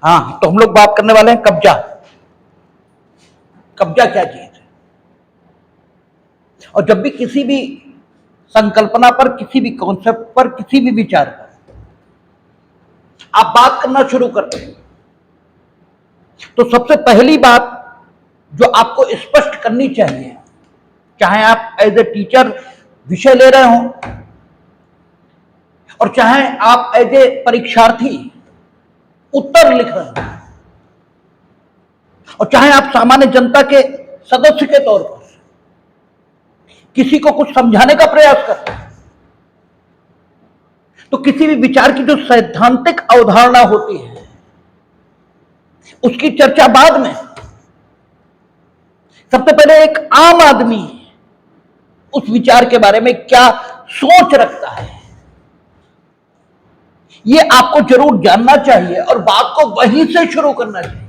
हाँ, तो हम लोग बात करने वाले हैं कब्जा। कब्जा क्या चीज है? और जब भी किसी भी संकल्पना पर, किसी भी कॉन्सेप्ट पर, किसी भी विचार पर आप बात करना शुरू करते हैं, तो सबसे पहली बात जो आपको स्पष्ट करनी चाहिए, चाहे आप एज ए टीचर विषय ले रहे हो और चाहे आप एज ए परीक्षार्थी उत्तर लिख रहे हो, और चाहे आप सामान्य जनता के सदस्य के तौर पर किसी को कुछ समझाने का प्रयास करते हैं, तो किसी भी विचार की जो सैद्धांतिक अवधारणा होती है उसकी चर्चा बाद में। सबसे पहले एक आम आदमी उस विचार के बारे में क्या सोच रखता है, यह आपको जरूर जानना चाहिए और बात को वहीं से शुरू करना चाहिए।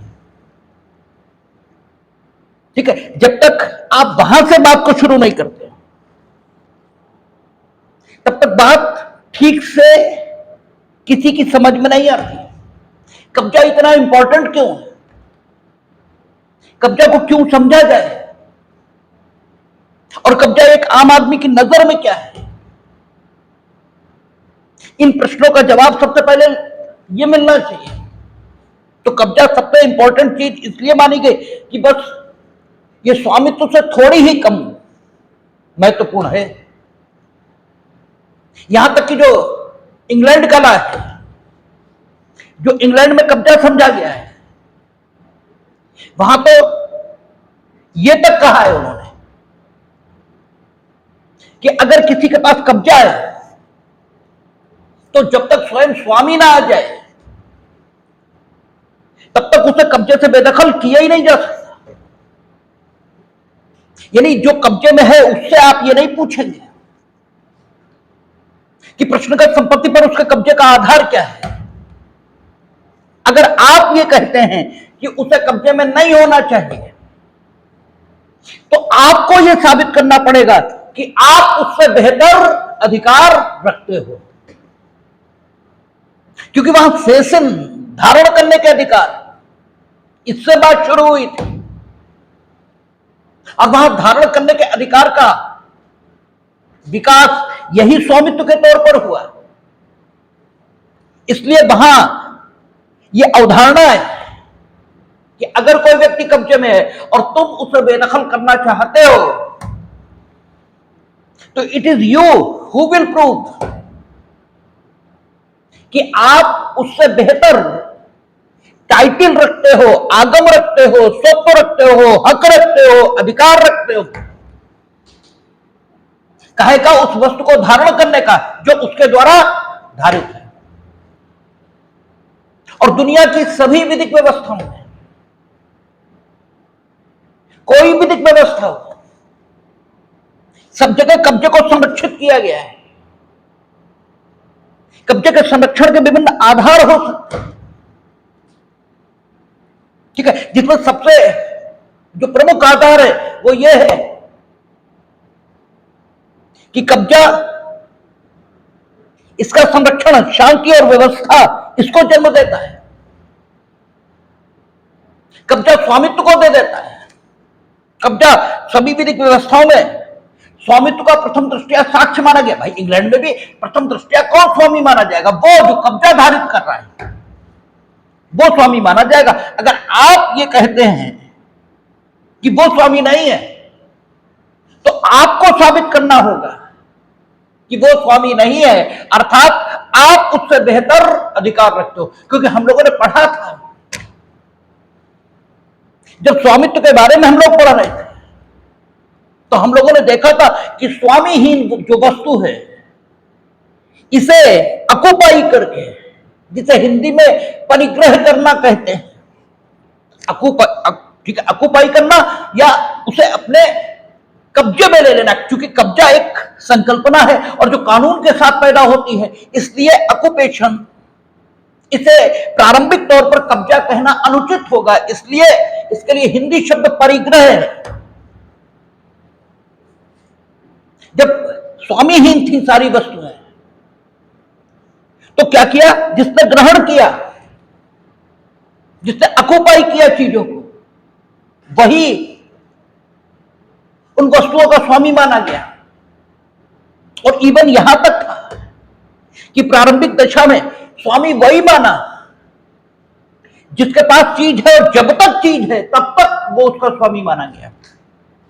ठीक है, जब तक आप वहां से बात को शुरू नहीं करते तब तक बात ठीक से किसी की समझ में नहीं आती। कब्जा इतना इंपॉर्टेंट क्यों है? कब्जा को क्यों समझा जाए? और कब्जा एक आम आदमी की नजर में क्या है? इन प्रश्नों का जवाब सबसे पहले यह मिलना चाहिए। तो कब्जा सबसे इंपॉर्टेंट चीज इसलिए मानी गई कि बस ये स्वामित्व से थोड़ी ही कम महत्वपूर्ण है। यहां तक कि जो इंग्लैंड का लॉ है, जो इंग्लैंड में कब्जा समझा गया है, वहां तो यह तक कहा है उन्होंने कि अगर किसी के पास कब्जा है तो जब तक स्वयं स्वामी ना आ जाए तब तक उसे कब्जे से बेदखल किया ही नहीं जा सकता। यानी जो कब्जे में है उससे आप ये नहीं पूछेंगे कि प्रश्नगत संपत्ति पर उसके कब्जे का आधार क्या है। अगर आप ये कहते हैं कि उसे कब्जे में नहीं होना चाहिए तो आपको यह साबित करना पड़ेगा कि आप उससे बेहतर अधिकार रखते हो, क्योंकि वहां सेशन धारण करने के अधिकार, इससे बात शुरू हुई थी। और वहां धारण करने के अधिकार का विकास यही स्वामित्व के तौर पर हुआ। इसलिए वहां यह अवधारणा है कि अगर कोई व्यक्ति कब्जे में है और तुम उसे बेदखल करना चाहते हो तो it is you who will prove कि आप उससे बेहतर टाइटल रखते हो, आगम रखते हो, स्वत्व रखते हो, हक रखते हो, अधिकार रखते हो, कहे का उस वस्तु को धारण करने का जो उसके द्वारा धारित है। और दुनिया की सभी विधिक व्यवस्थाओं में, कोई विधिक व्यवस्था हो, सब जगह कब्जे को संरक्षित किया गया है। कब्जे के संरक्षण के विभिन्न आधार हो सकते हैं, ठीक है, जिसमें सबसे जो प्रमुख आधार है वो ये है कि कब्जा, इसका संरक्षण, शांति और व्यवस्था इसको जन्म देता है। कब्जा स्वामित्व को दे देता है। कब्जा सभी विधिक व्यवस्थाओं में स्वामित्व का प्रथम दृष्टया साक्ष्य माना गया। भाई इंग्लैंड में भी प्रथम दृष्टया कौन स्वामी माना जाएगा? वो जो कब्जा धारित कर रहा है वो स्वामी माना जाएगा। अगर आप ये कहते हैं कि वो स्वामी नहीं है तो आपको साबित करना होगा कि वो स्वामी नहीं है, अर्थात आप उससे बेहतर अधिकार रखते हो। क्योंकि हम लोगों ने पढ़ा था, जब स्वामित्व के बारे में हम लोग पढ़ रहे थे तो हम लोगों ने देखा था कि स्वामीहीन जो वस्तु है इसे अकुपाई करके, जिसे हिंदी में परिग्रह करना कहते हैं, ठीक है, अकुपाई करना या उसे अपने कब्जे में ले लेना, क्योंकि कब्जा एक संकल्पना है और जो कानून के साथ पैदा होती है, इसलिए अकुपेशन, इसे प्रारंभिक तौर पर कब्जा कहना अनुचित होगा, इसलिए इसके लिए हिंदी शब्द परिग्रह है। जब स्वामीहीन थी सारी वस्तुएं तो क्या किया? जिसने ग्रहण किया जिसने अकुपाई किया चीजों को, वही उन वस्तुओं का स्वामी माना गया। और इवन यहां तक था कि प्रारंभिक दशा में स्वामी वही माना जिसके पास चीज है, और जब तक चीज है तब तक वो उसका स्वामी माना गया।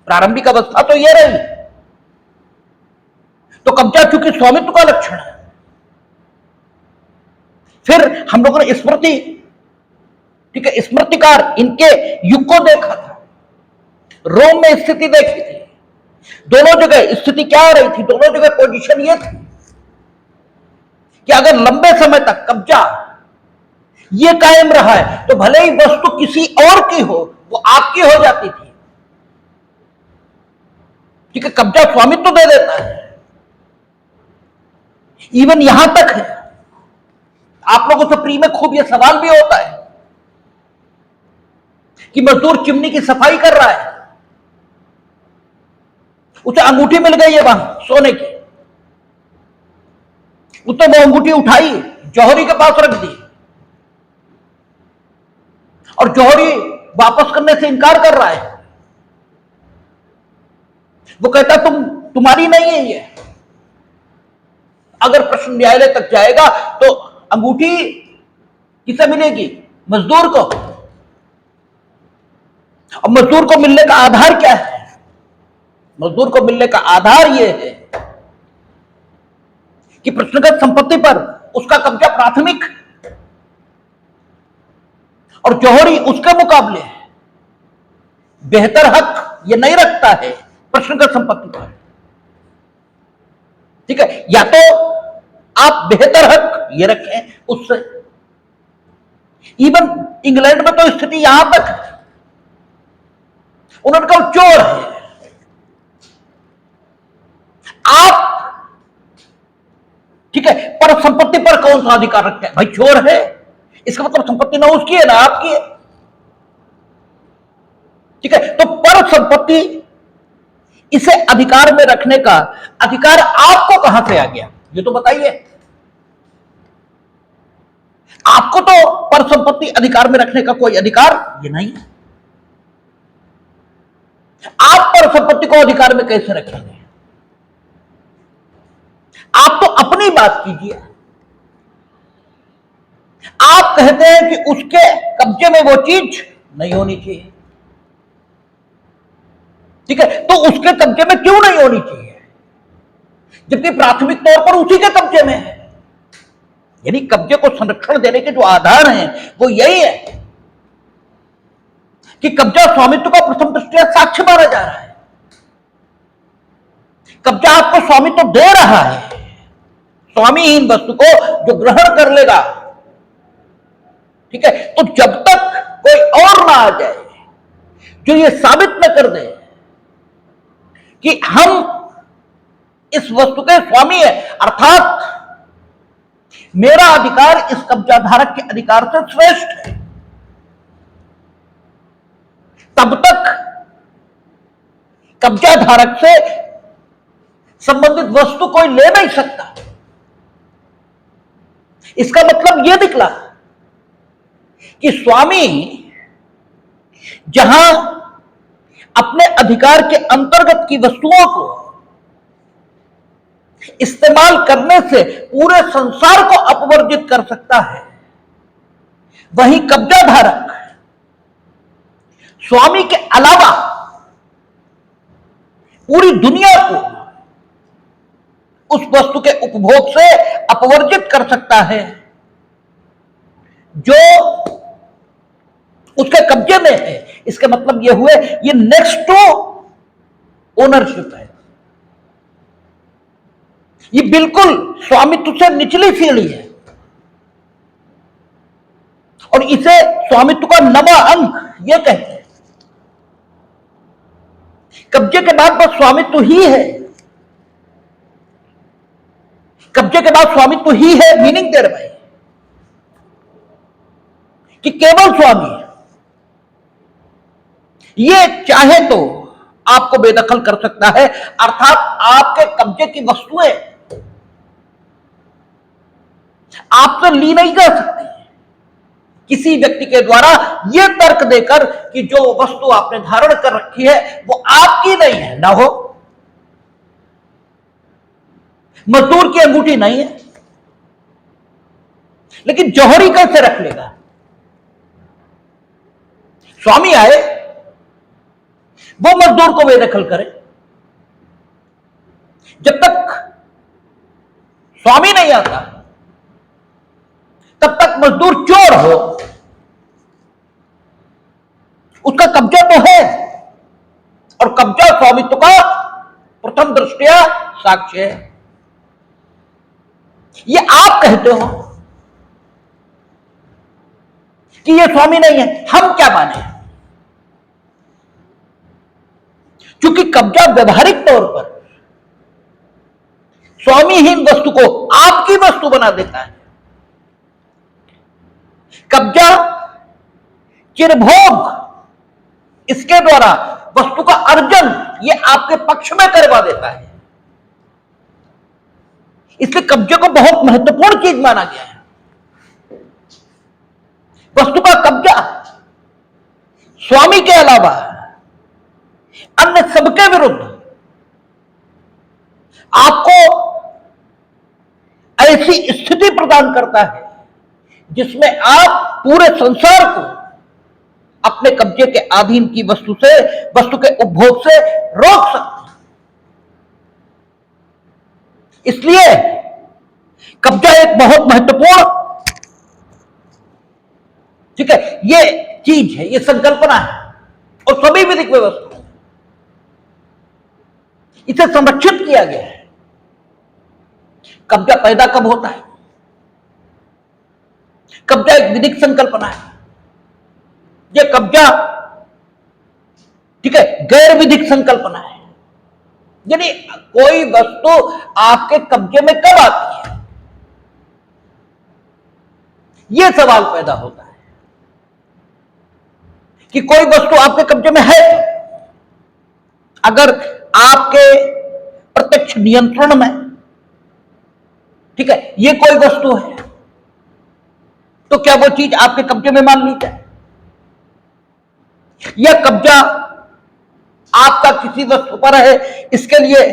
प्रारंभिक अवस्था तो यह रही। तो कब्जा चूंकि स्वामित्व का लक्षण है, फिर हम लोगों ने स्मृति, ठीक है, स्मृतिकार इनके युग को देखा था, रोम में स्थिति देखी थी। दोनों जगह स्थिति क्या हो रही थी? दोनों जगह पोजीशन ये थी कि अगर लंबे समय तक कब्जा ये कायम रहा है तो भले ही वस्तु किसी और की हो, वो आपकी हो जाती थी। ठीक है, कब्जा स्वामित्व तो दे देता है। इवन यहां तक है, आप लोगों से प्री में खूब ये सवाल भी होता है कि मजदूर चिमनी की सफाई कर रहा है, उसे अंगूठी मिल गई है वहां सोने की, उसने वो अंगूठी उठाई, जौहरी के पास रख दी, और जौहरी वापस करने से इनकार कर रहा है। वो कहता तुम्हारी नहीं है ये। अगर प्रश्न न्यायालय तक जाएगा तो अंगूठी किसे मिलेगी? मजदूर को। और मजदूर को मिलने का आधार क्या है? मजदूर को मिलने का आधार यह है कि प्रश्नगत संपत्ति पर उसका कब्जा प्राथमिक, और जौहरी उसके मुकाबले बेहतर हक यह नहीं रखता है प्रश्नगत संपत्ति पर। ठीक है, या तो आप बेहतर हक ये रखें उससे। इवन इंग्लैंड में तो स्थिति यहां तक है, उन्होंने कहा चोर है, आप, ठीक है, पर संपत्ति पर कौन सा अधिकार रखते हैं? भाई चोर है, इसका मतलब संपत्ति ना उसकी है ना आपकी है। ठीक है, तो पर संपत्ति, इसे अधिकार में रखने का अधिकार आपको कहां से आ गया? ये तो बताइए। आपको तो पर संपत्ति अधिकार में रखने का कोई अधिकार ये नहीं है। आप पर संपत्ति को अधिकार में कैसे रखेंगे? आप तो अपनी बात कीजिए। आप कहते हैं कि उसके कब्जे में वो चीज नहीं होनी चाहिए। ठीक है, तो उसके कब्जे में क्यों नहीं होनी चाहिए जबकि प्राथमिक तौर पर उसी के कब्जे में है? यानी कब्जे को संरक्षण देने के जो आधार हैं वो यही है कि कब्जा स्वामित्व का प्रथम दृष्टया साक्ष्य माना जा रहा है। कब्जा आपको स्वामित्व दे रहा है, स्वामीहीन वस्तु को जो ग्रहण कर लेगा। ठीक है, तो जब तक कोई और ना आ जाए जो ये साबित न कर दे कि हम इस वस्तु के स्वामी है, अर्थात मेरा अधिकार इस कब्जा धारक के अधिकार से श्रेष्ठ है, तब तक कब्जा धारक से संबंधित वस्तु कोई ले नहीं सकता। इसका मतलब यह निकला कि स्वामी जहां अपने अधिकार के अंतर्गत की वस्तुओं को इस्तेमाल करने से पूरे संसार को अपवर्जित कर सकता है, वहीं कब्जा धारक स्वामी के अलावा पूरी दुनिया को उस वस्तु के उपभोग से अपवर्जित कर सकता है जो उसके कब्जे में है। इसका मतलब यह हुए ये नेक्स्ट टू ओनरशिप है, ये बिल्कुल स्वामित्व से निचली सीढ़ी है, और इसे स्वामित्व का नवा अंक यह कहते हैं। कब्जे के बाद बस स्वामित्व ही है, कब्जे के बाद स्वामित्व ही है, मीनिंग दे रहे भाई कि केवल स्वामी ये चाहे तो आपको बेदखल कर सकता है, अर्थात आपके कब्जे की वस्तुएं आपसे ली नहीं जा सकती। किसी व्यक्ति के द्वारा यह तर्क देकर कि जो वस्तु आपने धारण कर रखी है वो आपकी नहीं है, ना हो। मजदूर की अंगूठी नहीं है, लेकिन जौहरी कैसे रख लेगा? स्वामी आए, वो मजदूर को बेदखल करे। जब तक स्वामी नहीं आता तब तक मजदूर चोर हो, उसका कब्जा तो है, और कब्जा स्वामित्व का प्रथम दृष्टया साक्ष्य है। ये आप कहते हो कि ये स्वामी नहीं है, हम क्या माने? क्योंकि कब्जा व्यवहारिक तौर पर स्वामीहीन वस्तु को आपकी वस्तु बना देता है। कब्जा चिरभोग, इसके द्वारा वस्तु का अर्जन ये आपके पक्ष में करवा देता है। इसलिए कब्जे को बहुत महत्वपूर्ण चीज माना गया है। वस्तु का कब्जा स्वामी के अलावा अन्य सबके विरुद्ध आपको ऐसी स्थिति प्रदान करता है जिसमें आप पूरे संसार को अपने कब्जे के अधीन की वस्तु के उपभोग से रोक सकते हैं। इसलिए कब्जा एक बहुत महत्वपूर्ण, ठीक है, ये चीज है, ये संकल्पना है, और सभी विधिक व्यवस्था इसे संरक्षित किया गया है। कब्जा पैदा कब होता है? कब्जा एक विधिक संकल्पना है। यह कब्जा, ठीक है, गैर विधिक संकल्पना है। यानी कोई वस्तु आपके कब्जे में कब आती है, यह सवाल पैदा होता है कि कोई वस्तु आपके कब्जे में है। अगर आपके प्रत्यक्ष नियंत्रण में, ठीक है, ये कोई वस्तु है, तो क्या वो चीज आपके कब्जे में मान ली जाए? यह कब्जा आपका किसी वस्तु पर है, इसके लिए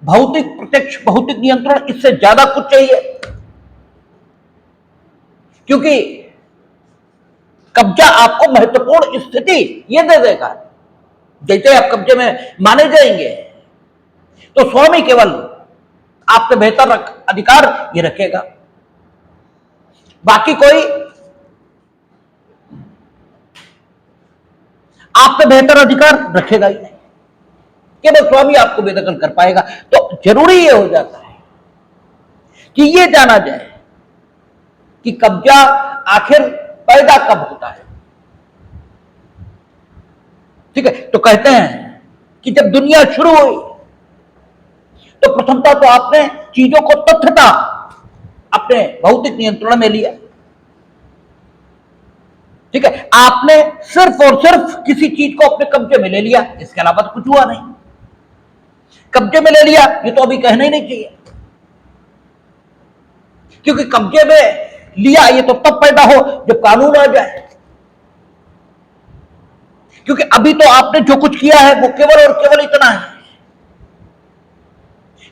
भौतिक प्रत्यक्ष भौतिक नियंत्रण, इससे ज्यादा कुछ चाहिए? क्योंकि कब्जा आपको महत्वपूर्ण स्थिति यह दे देगा। जैसे आप कब्जे में माने जाएंगे तो स्वामी केवल आपसे बेहतर अधिकार ये रखेगा, बाकी कोई आपसे बेहतर अधिकार रखेगा ही नहीं। केवल स्वामी आपको बेदखल कर पाएगा। तो जरूरी ये हो जाता है कि ये जाना जाए कि कब्जा आखिर पैदा कब होता है। ठीक है, तो कहते हैं कि जब दुनिया शुरू हुई तो प्रथमता तो आपने चीजों को तथ्यता अपने भौतिक नियंत्रण में लिया। ठीक है, आपने सिर्फ और सिर्फ किसी चीज को अपने कब्जे में ले लिया, इसके अलावा तो कुछ हुआ नहीं। कब्जे में ले लिया ये तो अभी कहना ही नहीं चाहिए, क्योंकि कब्जे में लिया ये तो तब पैदा हो जब कानून आ जाए। क्योंकि अभी तो आपने जो कुछ किया है वो केवल और केवल इतना है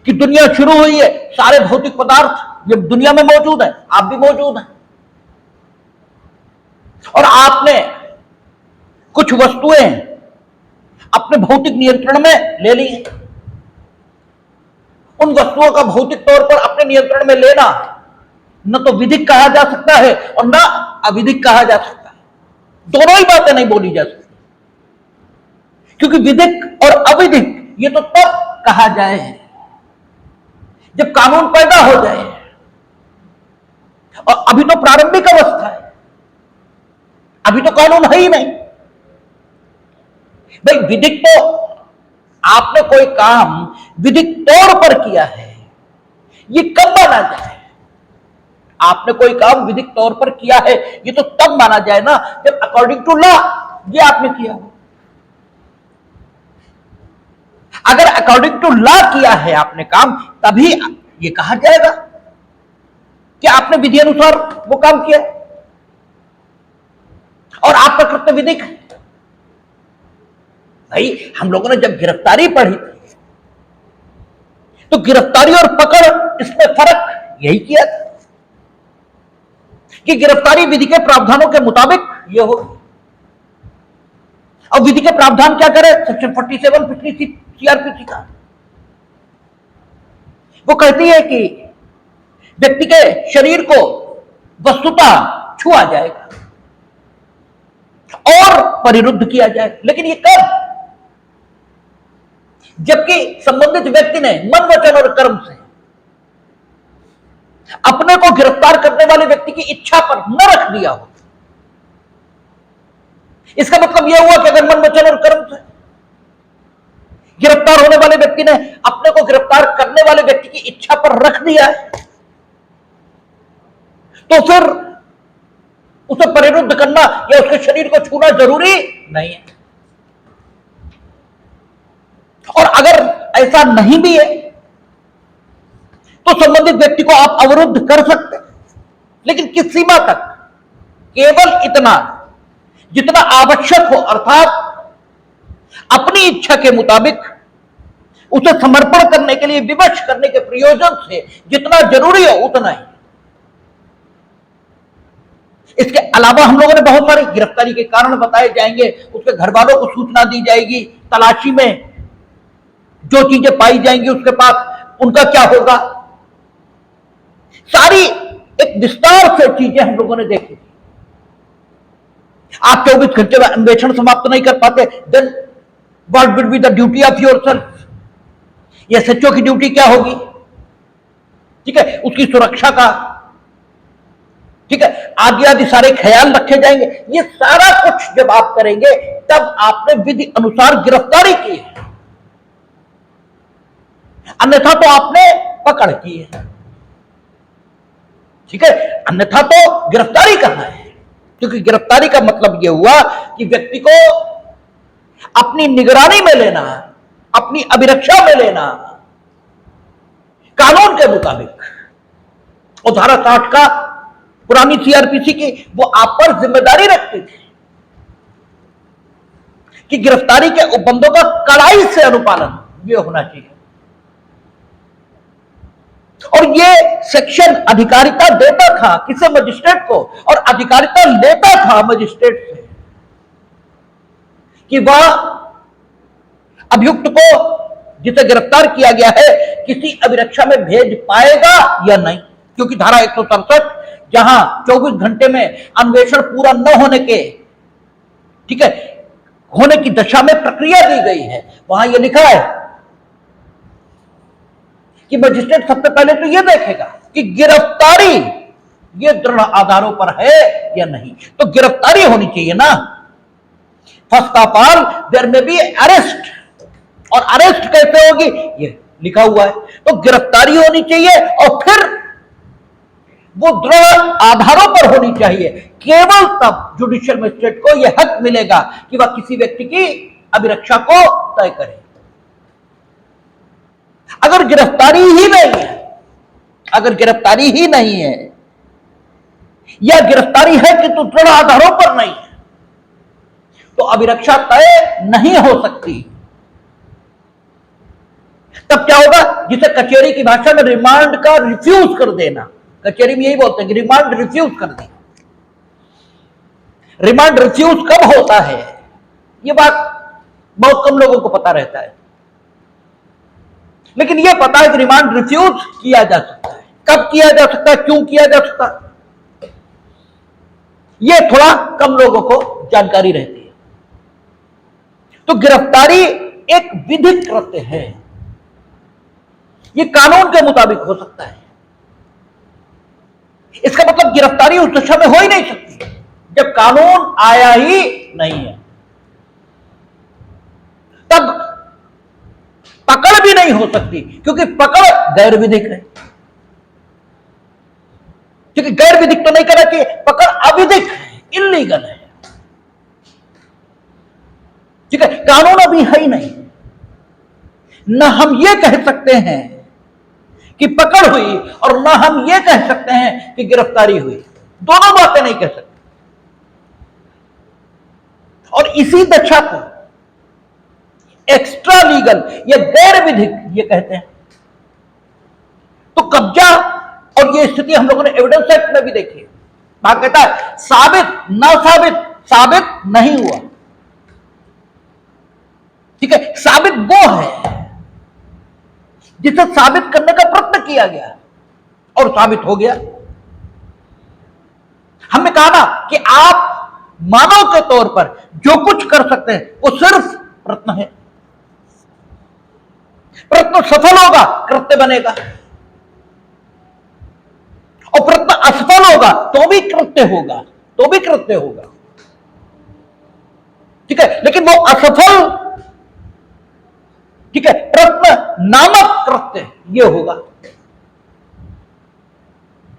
कि दुनिया शुरू हुई है, सारे भौतिक पदार्थ ये दुनिया में मौजूद है, आप भी मौजूद हैं, और आपने कुछ वस्तुएं अपने भौतिक नियंत्रण में ले ली हैं। उन वस्तुओं का भौतिक तौर पर अपने नियंत्रण में लेना न तो विधिक कहा जा सकता है और न अविधिक कहा जा सकता है। दोनों ही बातें नहीं बोली जा सकती, क्योंकि विधिक और अविधिक ये तो तब कहा जाए जब कानून पैदा हो जाए, और अभी तो प्रारंभिक अवस्था है, अभी तो कानून है ही नहीं। भाई विधिक तो आपने कोई काम विधिक तौर पर किया है, ये कब माना जाए? आपने कोई काम विधिक तौर पर किया है ये तो तब माना जाए ना जब अकॉर्डिंग टू लॉ ये आपने किया हो। अगर अकॉर्डिंग टू लॉ किया है आपने काम, तभी ये कहा जाएगा कि आपने विधि अनुसार वो काम किया। प्रकृत विधिक है। भाई हम लोगों ने जब गिरफ्तारी पढ़ी तो गिरफ्तारी और पकड़, इसमें फर्क यही किया था कि गिरफ्तारी विधि के प्रावधानों के मुताबिक ये हो, और विधि के प्रावधान क्या करे, सेक्शन 47 पिछली सीआरपीसी का, वो कहती है कि व्यक्ति के शरीर को वस्तुतः छुआ जाएगा और परिरुद्ध किया जाएगा। लेकिन ये कब? जबकि संबंधित व्यक्ति ने मन, वचन और कर्म से अपने को गिरफ्तार करने वाले व्यक्ति की इच्छा पर न रख दिया हो। इसका मतलब यह हुआ कि अगर मन, वचन और कर्म से गिरफ्तार होने वाले व्यक्ति ने अपने को गिरफ्तार करने वाले व्यक्ति की इच्छा पर रख दिया है, तो फिर उसे परिरुद्ध करना या उसके शरीर को छूना जरूरी नहीं है। और अगर ऐसा नहीं भी है तो संबंधित व्यक्ति को आप अवरुद्ध कर सकते हैं, लेकिन किस सीमा तक? केवल इतना जितना आवश्यक हो, अर्थात अपनी इच्छा के मुताबिक उसे समर्पण करने के लिए विवश करने के प्रयोजन से जितना जरूरी हो उतना ही। इसके अलावा हम लोगों ने बहुत सारे गिरफ्तारी के कारण बताए जाएंगे, उसके घर वालों को सूचना दी जाएगी, तलाशी में जो चीजें पाई जाएंगी उसके पास उनका क्या होगा, सारी एक विस्तार से चीजें हम लोगों ने देखी। आप 24 घंटे में अन्वेषण समाप्त नहीं कर पाते, then what will be the duty of yourself? ये एसएचओ की ड्यूटी क्या होगी? ठीक है, उसकी सुरक्षा का, ठीक है, आदि आदि सारे ख्याल रखे जाएंगे। ये सारा कुछ जब आप करेंगे तब आपने विधि अनुसार गिरफ्तारी की है, अन्यथा तो आपने पकड़ की है। ठीक है, अन्यथा तो गिरफ्तारी कहां है? क्योंकि गिरफ्तारी का मतलब यह हुआ कि व्यक्ति को अपनी निगरानी में लेना, अपनी अभिरक्षा में लेना, कानून के मुताबिक। और धारा 60 का पुरानी सीआरपीसी की वो आप पर जिम्मेदारी रखती थी कि गिरफ्तारी के उपबंधों का कड़ाई से अनुपालन ये होना चाहिए। और ये सेक्शन अधिकारिता देता था किसे? मजिस्ट्रेट को, और अधिकारिता लेता था मजिस्ट्रेट से कि वह अभियुक्त को जिसे गिरफ्तार किया गया है किसी अभिरक्षा में भेज पाएगा या नहीं। क्योंकि धारा 167 जहां 24 घंटे में अन्वेषण पूरा न होने के, ठीक है, होने की दशा में प्रक्रिया दी गई है, वहां यह लिखा है कि मजिस्ट्रेट सबसे पहले तो यह देखेगा कि गिरफ्तारी ये दृढ़ आधारों पर है या नहीं। तो गिरफ्तारी होनी चाहिए ना। फर्स्ट ऑफ ऑल देयर में बी अरेस्ट, और अरेस्ट कैसे होगी ये लिखा हुआ है। तो गिरफ्तारी होनी चाहिए और फिर वो दृढ़ आधारों पर होनी चाहिए। केवल तब जुडिशियल मजिस्ट्रेट को यह हक मिलेगा कि वह किसी व्यक्ति की अभिरक्षा को तय करे। अगर गिरफ्तारी ही नहीं है, अगर गिरफ्तारी ही नहीं है या गिरफ्तारी है किंतु दृढ़ आधारों पर नहीं है, तो अभिरक्षा तय नहीं हो सकती। तब क्या होगा? जिसे कचेरी की भाषा में रिमांड का रिफ्यूज कर देना, कचेरी में यही बोलते हैं कि रिमांड रिफ्यूज कर देना। रिमांड रिफ्यूज कब होता है यह बात बहुत कम लोगों को पता रहता है, लेकिन यह पता है कि रिमांड रिफ्यूज किया जा सकता है। कब किया जा सकता है, क्यों किया जा सकता है, यह थोड़ा कम लोगों को जानकारी रहती है। तो गिरफ्तारी एक विधिक कृत्य है, यह कानून के मुताबिक हो सकता है। इसका मतलब गिरफ्तारी उस दशा में हो ही नहीं सकती जब कानून आया ही नहीं है। तब पकड़ भी नहीं हो सकती, क्योंकि पकड़ गैर विधिक है। क्योंकि गैर विधिक तो नहीं कहना चाहिए, पकड़ अविधिक है, इल्लीगल है। ठीक है, कानून अभी है ही नहीं। न हम ये कह सकते हैं कि पकड़ हुई और न हम ये कह सकते हैं कि गिरफ्तारी हुई। दोनों बातें नहीं कह सकते। और इसी दशा को एक्स्ट्रा लीगल या गैर विधिक ये कहते हैं। तो कब्जा और ये स्थिति हम लोगों ने एविडेंस एक्ट में भी देखी है। वहां कहता है साबित ना साबित, साबित नहीं हुआ। ठीक है, साबित वो है जिसे साबित करने का प्रयत्न किया गया और साबित हो गया। हमने कहा ना कि आप मानव के तौर पर जो कुछ कर सकते हैं वो सिर्फ प्रयत्न है। प्रयत्न सफल होगा कृत्य बनेगा, और प्रयत्न असफल होगा तो भी कृत्य होगा, तो भी कृत्य होगा। ठीक है, लेकिन वो असफल, ठीक है, प्रयत्न नामक कृत्य ये होगा।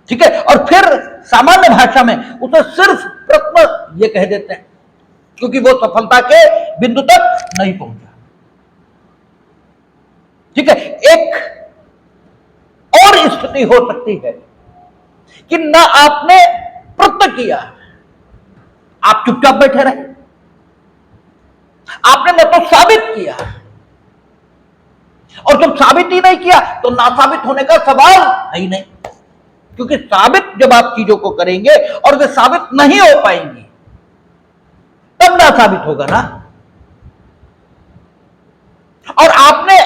ठीक है, और फिर सामान्य भाषा में उसे सिर्फ प्रयत्न ये कह देते हैं, क्योंकि वो सफलता के बिंदु तक नहीं पहुंचा। ठीक है, एक और स्थिति हो सकती है कि ना आपने प्रयत्न किया, आप चुपचाप बैठे रहे, आपने न तो साबित किया, और जब साबित ही नहीं किया तो ना साबित होने का सवाल है ही नहीं, क्योंकि साबित जब आप चीजों को करेंगे और वे साबित नहीं हो पाएंगी तब ना साबित होगा ना। और आपने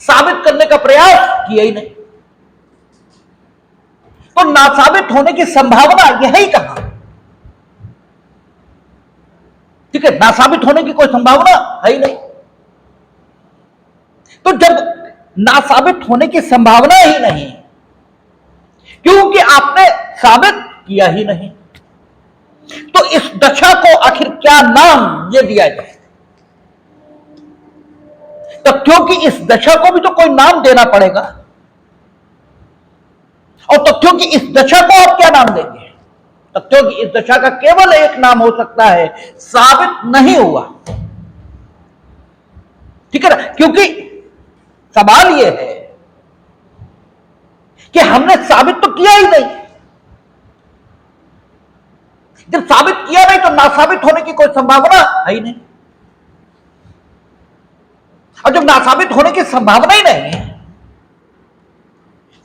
साबित करने का प्रयास किया ही नहीं, तो ना साबित होने की संभावना यह ही कहां। ठीक है, ना साबित होने की कोई संभावना है ही नहीं। तो जब ना साबित होने की संभावना ही नहीं, क्योंकि आपने साबित किया ही नहीं, तो इस दशा को आखिर क्या नाम ये दिया जाए। तब क्योंकि इस दशा को भी तो कोई नाम देना पड़ेगा, और तथ्यों की इस दशा को आप क्या नाम देंगे। तथ्यों की इस दशा का केवल एक नाम हो सकता है, साबित नहीं हुआ। ठीक है ना, क्योंकि सवाल यह है कि हमने साबित तो किया ही नहीं। जब साबित किया नहीं तो ना साबित होने की कोई संभावना है ही नहीं, और जब ना साबित होने की संभावना ही नहीं है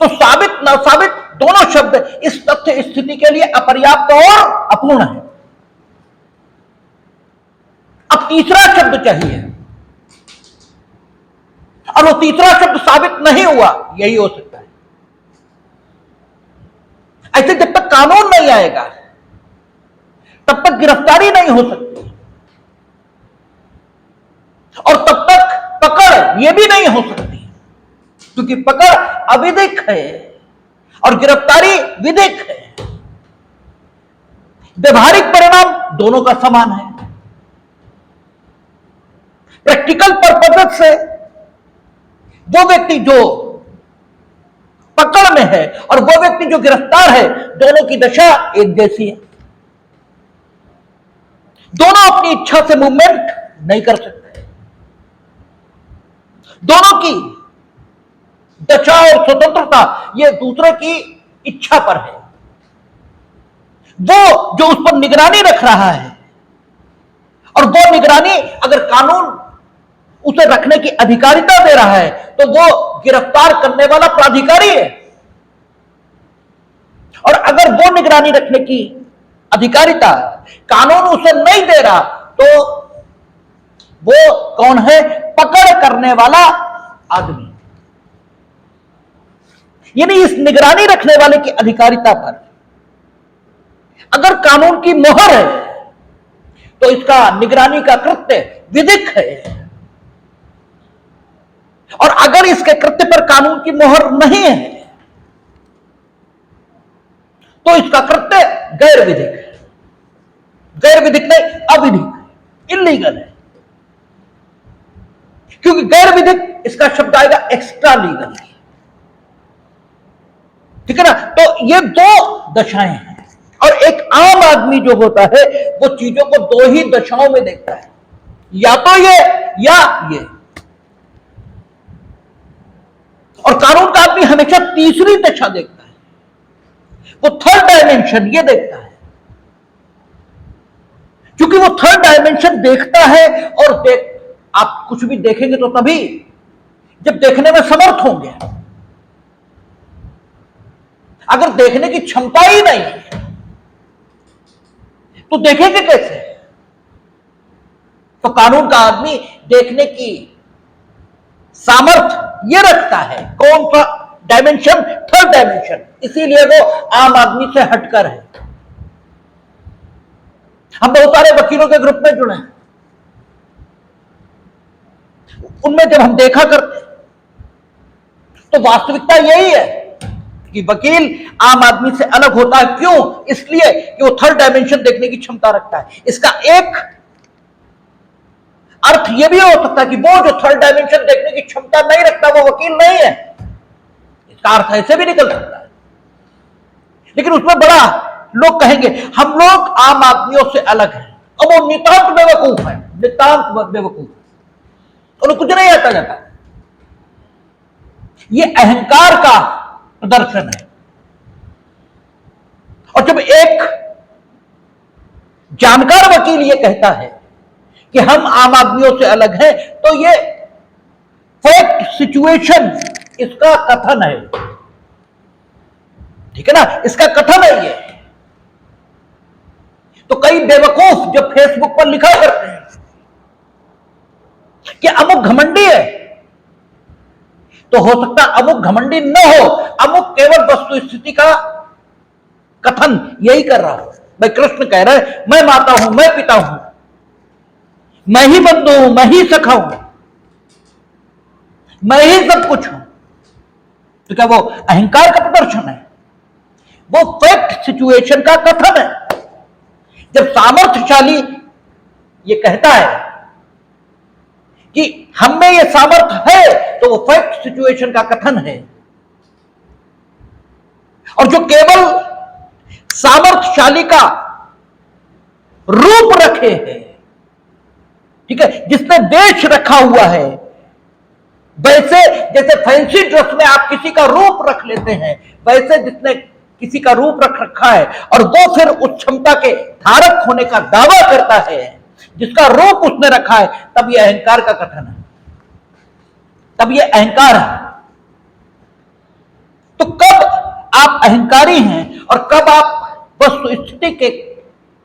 तो साबित ना साबित दोनों शब्द इस तथ्य स्थिति के लिए अपर्याप्त और अपूर्ण है। अब तीसरा शब्द चाहिए, और वो तीसरा शब्द साबित नहीं हुआ, यही हो सकता है। ऐसे जब तक कानून नहीं आएगा तब तक गिरफ्तारी नहीं हो सकती, और तब तक पकड़ ये भी नहीं हो सकती, क्योंकि पकड़ अविधिक है और गिरफ्तारी विधिक है। व्यवहारिक परिणाम दोनों का समान है। प्रैक्टिकल पर्पस से वो व्यक्ति जो पकड़ में है और वो व्यक्ति जो गिरफ्तार है, दोनों की दशा एक जैसी है। दोनों अपनी इच्छा से मूवमेंट नहीं कर सकते, दोनों की दशा और स्वतंत्रता ये दूसरे की इच्छा पर है। वो जो उस पर निगरानी रख रहा है, और वो निगरानी अगर कानून उसे रखने की अधिकारिता दे रहा है तो वो गिरफ्तार करने वाला प्राधिकारी है, और अगर वो निगरानी रखने की अधिकारिता कानून उसे नहीं दे रहा तो वो कौन है, पकड़ करने वाला आदमी। यानी इस निगरानी रखने वाले की अधिकारिता पर अगर कानून की मोहर है तो इसका निगरानी का कृत्य विधिक है, और अगर इसके कृत्य पर कानून की मोहर नहीं है तो इसका कृत्य गैर विधिक है। गैर विधिक नहीं, अविधिक, इलीगल है, क्योंकि गैर विधिक इसका शब्द आएगा एक्स्ट्रा लीगल। ठीक है ना, तो ये दो दशाएं हैं, और एक आम आदमी जो होता है वो चीजों को दो ही दशाओं में देखता है, या तो ये या ये। और कानून का आदमी हमेशा तीसरी दशा देखता है, वो थर्ड डायमेंशन ये देखता है, क्योंकि क्योंकि वो थर्ड डायमेंशन देखता है, और आप कुछ भी देखेंगे तो तभी जब देखने में समर्थ होंगे। अगर देखने की क्षमता ही नहीं है तो देखेंगे कैसे? तो कानून का आदमी देखने की सामर्थ्य ये रखता है। कौन सा डायमेंशन? Third dimension. इसीलिए वो आम आदमी से हटकर है। हम बहुत सारे वकीलों के ग्रुप में जुड़े हैं, उनमें जब हम देखा करते तो वास्तविकता यही है कि वकील आम आदमी से अलग होता है। क्यों? इसलिए कि वो थर्ड डायमेंशन देखने की क्षमता रखता है। इसका एक अर्थ यह भी हो सकता है कि वो जो थर्ड डायमेंशन देखने की क्षमता नहीं रखता वो वकील नहीं है। इसका अर्थ ऐसे भी निकल सकता है। लेकिन उसमें बड़ा लोग कहेंगे हम लोग आम आदमियों से अलग हैं। अब वो नितांत बेवकूफ है, नितांत बेवकूफ, उन्हें कुछ नहीं आता जाता। ये अहंकार का प्रदर्शन है। और जब एक जानकार वकील ये कहता है कि हम आम आदमियों से अलग हैं, तो ये फैक्ट सिचुएशन इसका कथन है, ठीक है ना? इसका कथन है ये। तो कई बेवकूफ जब फेसबुक पर लिखा करते हैं कि अमुक घमंडी है, तो हो सकता अमुक घमंडी न हो, अमुक केवल वस्तु स्थिति का कथन यही कर रहा हो। भाई कृष्ण कह रहे हैं मैं माता हूं, मैं पिता हूं, मैं ही बंधु हूं, मैं ही सखा हूं, मैं ही सब कुछ हूं। तो क्या वो अहंकार का प्रदर्शन है? वो फैक्ट सिचुएशन का कथन है। जब सामर्थ्यशाली ये कहता है कि हम में ये सामर्थ्य है, तो वो फैक्ट सिचुएशन का कथन है। और जो केवल सामर्थ्यशाली का रूप रखे हैं, ठीक है, जिसने देश रखा हुआ है, वैसे जैसे फैंसी ड्रेस में आप किसी का रूप रख लेते हैं, वैसे जिसने किसी का रूप रख रखा है और वो फिर उस क्षमता के धारक होने का दावा करता है, जिसका रूप उसने रखा है, तब यह अहंकार का कथन है, तब यह अहंकार है। तो कब आप अहंकारी हैं और कब आप वस्तु स्थिति के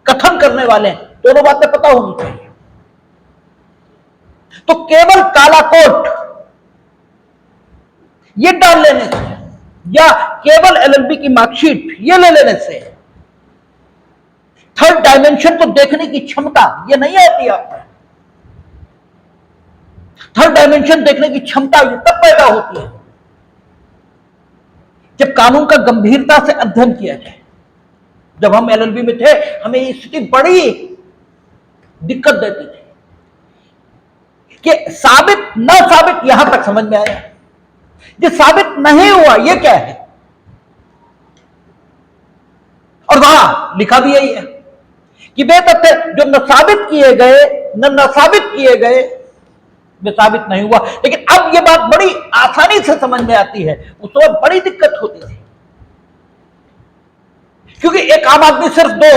कथन करने वाले हैं, दोनों बातें पता होनी चाहिए। तो केवल काला कोट ये डाल लेने से या केवल एलएलबी की मार्कशीट ये ले लेने से थर्ड डायमेंशन को देखने की क्षमता ये नहीं आती आपको। थर्ड डायमेंशन देखने की क्षमता ये तब पैदा होती है जब कानून का गंभीरता से अध्ययन किया जाए। जब हम एलएलबी में थे, हमें ये स्थिति बड़ी दिक्कत देती थी कि साबित न साबित यहां तक समझ में आया, ये साबित नहीं हुआ ये क्या है। और वहां लिखा भी यही है कि वे तथ्य जो न साबित किए गए न साबित किए गए वे साबित नहीं हुआ। लेकिन अब यह बात बड़ी आसानी से समझ में आती है, उस वक्त बड़ी दिक्कत होती थी, क्योंकि एक आम आदमी सिर्फ दो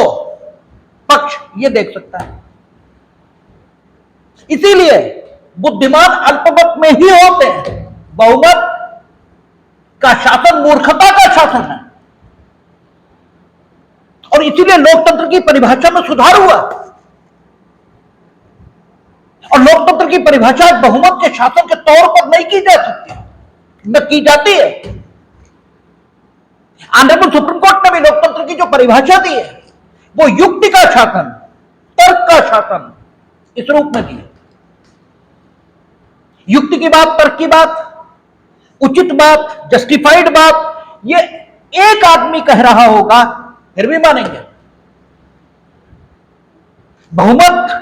पक्ष ये देख सकता है। इसीलिए बुद्धिमान अल्पमत में ही होते हैं। बहुमत का शासन मूर्खता का शासन है, और इसीलिए लोकतंत्र की परिभाषा में सुधार हुआ। और लोकतंत्र की परिभाषा बहुमत के शासन के तौर पर नहीं की जा सकती, न की जाती है। ऑनरेबल सुप्रीम कोर्ट ने भी लोकतंत्र की जो परिभाषा दी है वो युक्ति का शासन, तर्क का शासन इस रूप में दी है। युक्ति की बात, तर्क की बात, उचित बात, जस्टिफाइड बात, ये एक आदमी कह रहा होगा फिर भी मानेंगे। बहुमत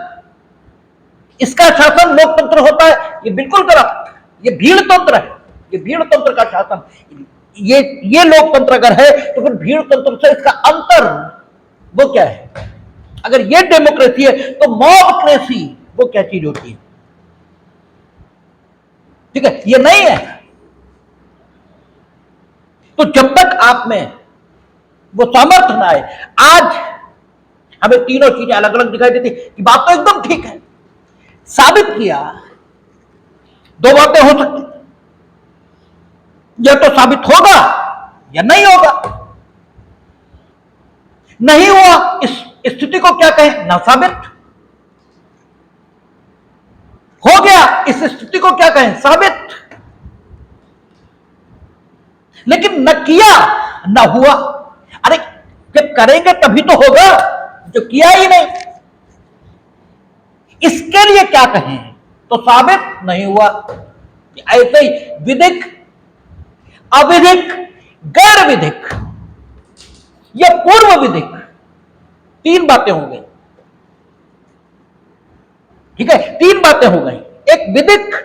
इसका शासन लोकतंत्र होता है, ये बिल्कुल गलत, ये भीड़ तंत्र है, ये भीड़ तंत्र का शासन। ये लोकतंत्र अगर है तो फिर भीड़ तंत्र से इसका अंतर वो क्या है? अगर ये डेमोक्रेसी है तो मॉबक्रेसी वो क्या चीज होती है? ठीक है, ये नहीं है। तो जब तक आप में वो सामर्थ्य ना आए, आज हमें तीनों चीजें अलग अलग दिखाई देती कि बात तो एकदम ठीक है। साबित किया, दो बातें हो सकती, या तो साबित होगा या नहीं होगा। नहीं हुआ, इस स्थिति को क्या कहें? ना साबित। हो गया, इस स्थिति को क्या कहें? साबित। लेकिन न किया न हुआ। अरे जब करेंगे तभी तो होगा, जो किया ही नहीं, इसके लिए क्या कहें? तो साबित नहीं हुआ। ऐसे ही विधिक, अविधिक, गैर विधिक या पूर्व विधिक, तीन बातें हो गई। ठीक है, तीन बातें हो गई, एक विधिक,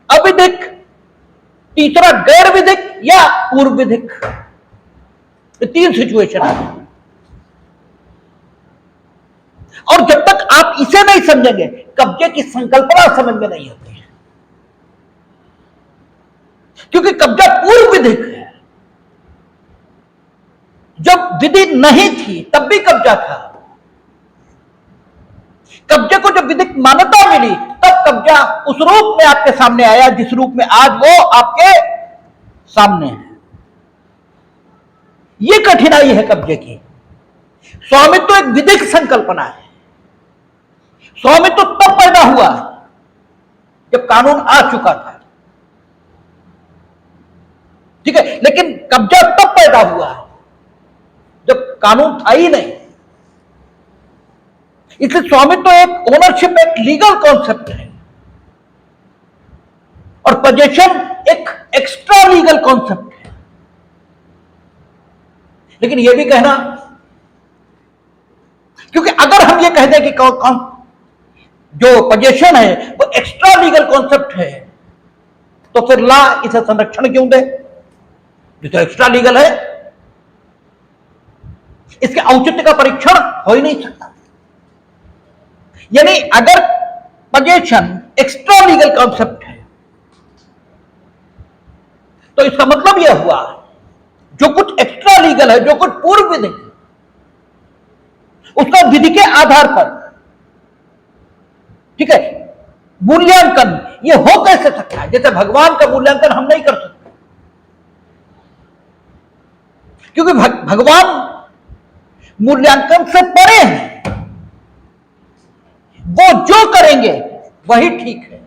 अविधिक, तीसरा गैर विधिक या पूर्व विधिक। ये तीन सिचुएशन है। और जब तक आप इसे नहीं समझेंगे, कब्जे की संकल्पना समझ में नहीं आती है, क्योंकि कब्जा पूर्व विधिक है। जब विधि नहीं थी तब भी कब्जा था। कब्जे को जब विधिक मान्यता मिली तब कब्जा उस रूप में आपके सामने आया जिस रूप में आज वो आपके सामने है। ये कठिनाई है कब्जे की। स्वामित्व तो एक विधिक संकल्पना है। स्वामित्व तो तब पैदा हुआ जब कानून आ चुका था, ठीक है, लेकिन कब्जा तब पैदा हुआ जब कानून था ही नहीं। इसलिए स्वामित्व तो एक ओनरशिप, एक लीगल कॉन्सेप्ट है, और पोजेशन एक एक्स्ट्रा लीगल कॉन्सेप्ट है। लेकिन यह भी कहना, क्योंकि अगर हम ये कह दें कि कौन जो पोजेशन है वो एक्स्ट्रा लीगल कॉन्सेप्ट है, तो फिर ला इसे संरक्षण क्यों दे? जो तो एक्स्ट्रा लीगल है, इसके औचित्य का परीक्षण हो ही नहीं सकता। यानी अगर पोजेशन एक्स्ट्रा लीगल कॉन्सेप्ट है तो इसका मतलब यह हुआ जो कुछ एक्स्ट्रा लीगल है, जो कुछ पूर्व विधिक, उसका विधि के आधार पर, ठीक है, मूल्यांकन ये हो कैसे सकता है? जैसे भगवान का मूल्यांकन हम नहीं कर सकते, क्योंकि भगवान मूल्यांकन से परे हैं। वो जो करेंगे वही ठीक है,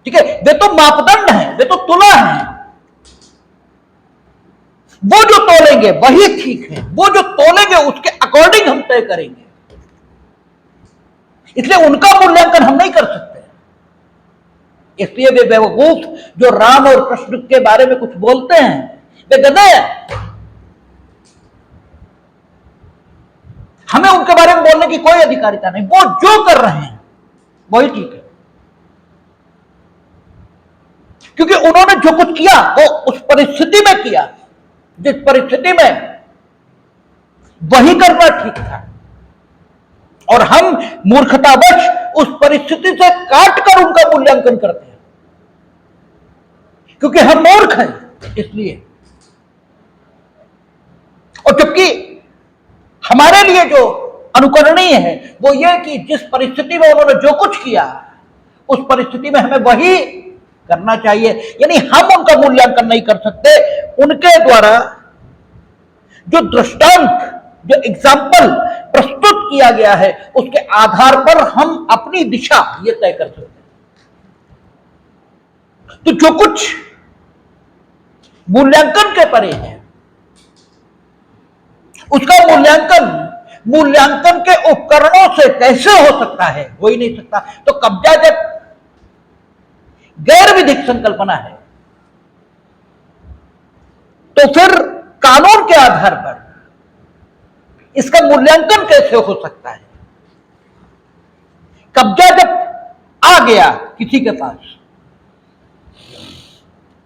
ठीक है, वे तो मापदंड हैं, वे तो तुला हैं। वो जो तोलेंगे वही ठीक है, वो जो तोलेंगे उसके अकॉर्डिंग हम तय करेंगे। इसलिए उनका मूल्यांकन हम नहीं कर सकते। इसलिए वे बेवकूफ जो राम और कृष्ण के बारे में कुछ बोलते हैं, वे गधे हैं। हमें उनके बारे में बोलने की कोई अधिकारिता नहीं। वो जो कर रहे हैं वही ठीक है, क्योंकि उन्होंने जो कुछ किया वो उस परिस्थिति में किया, जिस परिस्थिति में वही करना ठीक था। और हम मूर्खतावश उस परिस्थिति से काटकर उनका मूल्यांकन करते हैं, क्योंकि हम मूर्ख हैं इसलिए। और जबकि हमारे लिए जो अनुकरणीय है वो ये कि जिस परिस्थिति में उन्होंने जो कुछ किया उस परिस्थिति में हमें वही करना चाहिए। यानी हम उनका मूल्यांकन नहीं कर सकते। उनके द्वारा जो दृष्टांत, जो एग्जाम्पल प्रस्तुत किया गया है, उसके आधार पर हम अपनी दिशा ये तय कर सकते हैं। तो जो कुछ मूल्यांकन के परे है उसका मूल्यांकन के उपकरणों से कैसे हो सकता है? हो ही नहीं सकता। तो कब्जा जब गैर विधिक संकल्पना है तो फिर कानून के आधार पर इसका मूल्यांकन कैसे हो सकता है? कब्जा जब आ गया किसी के पास,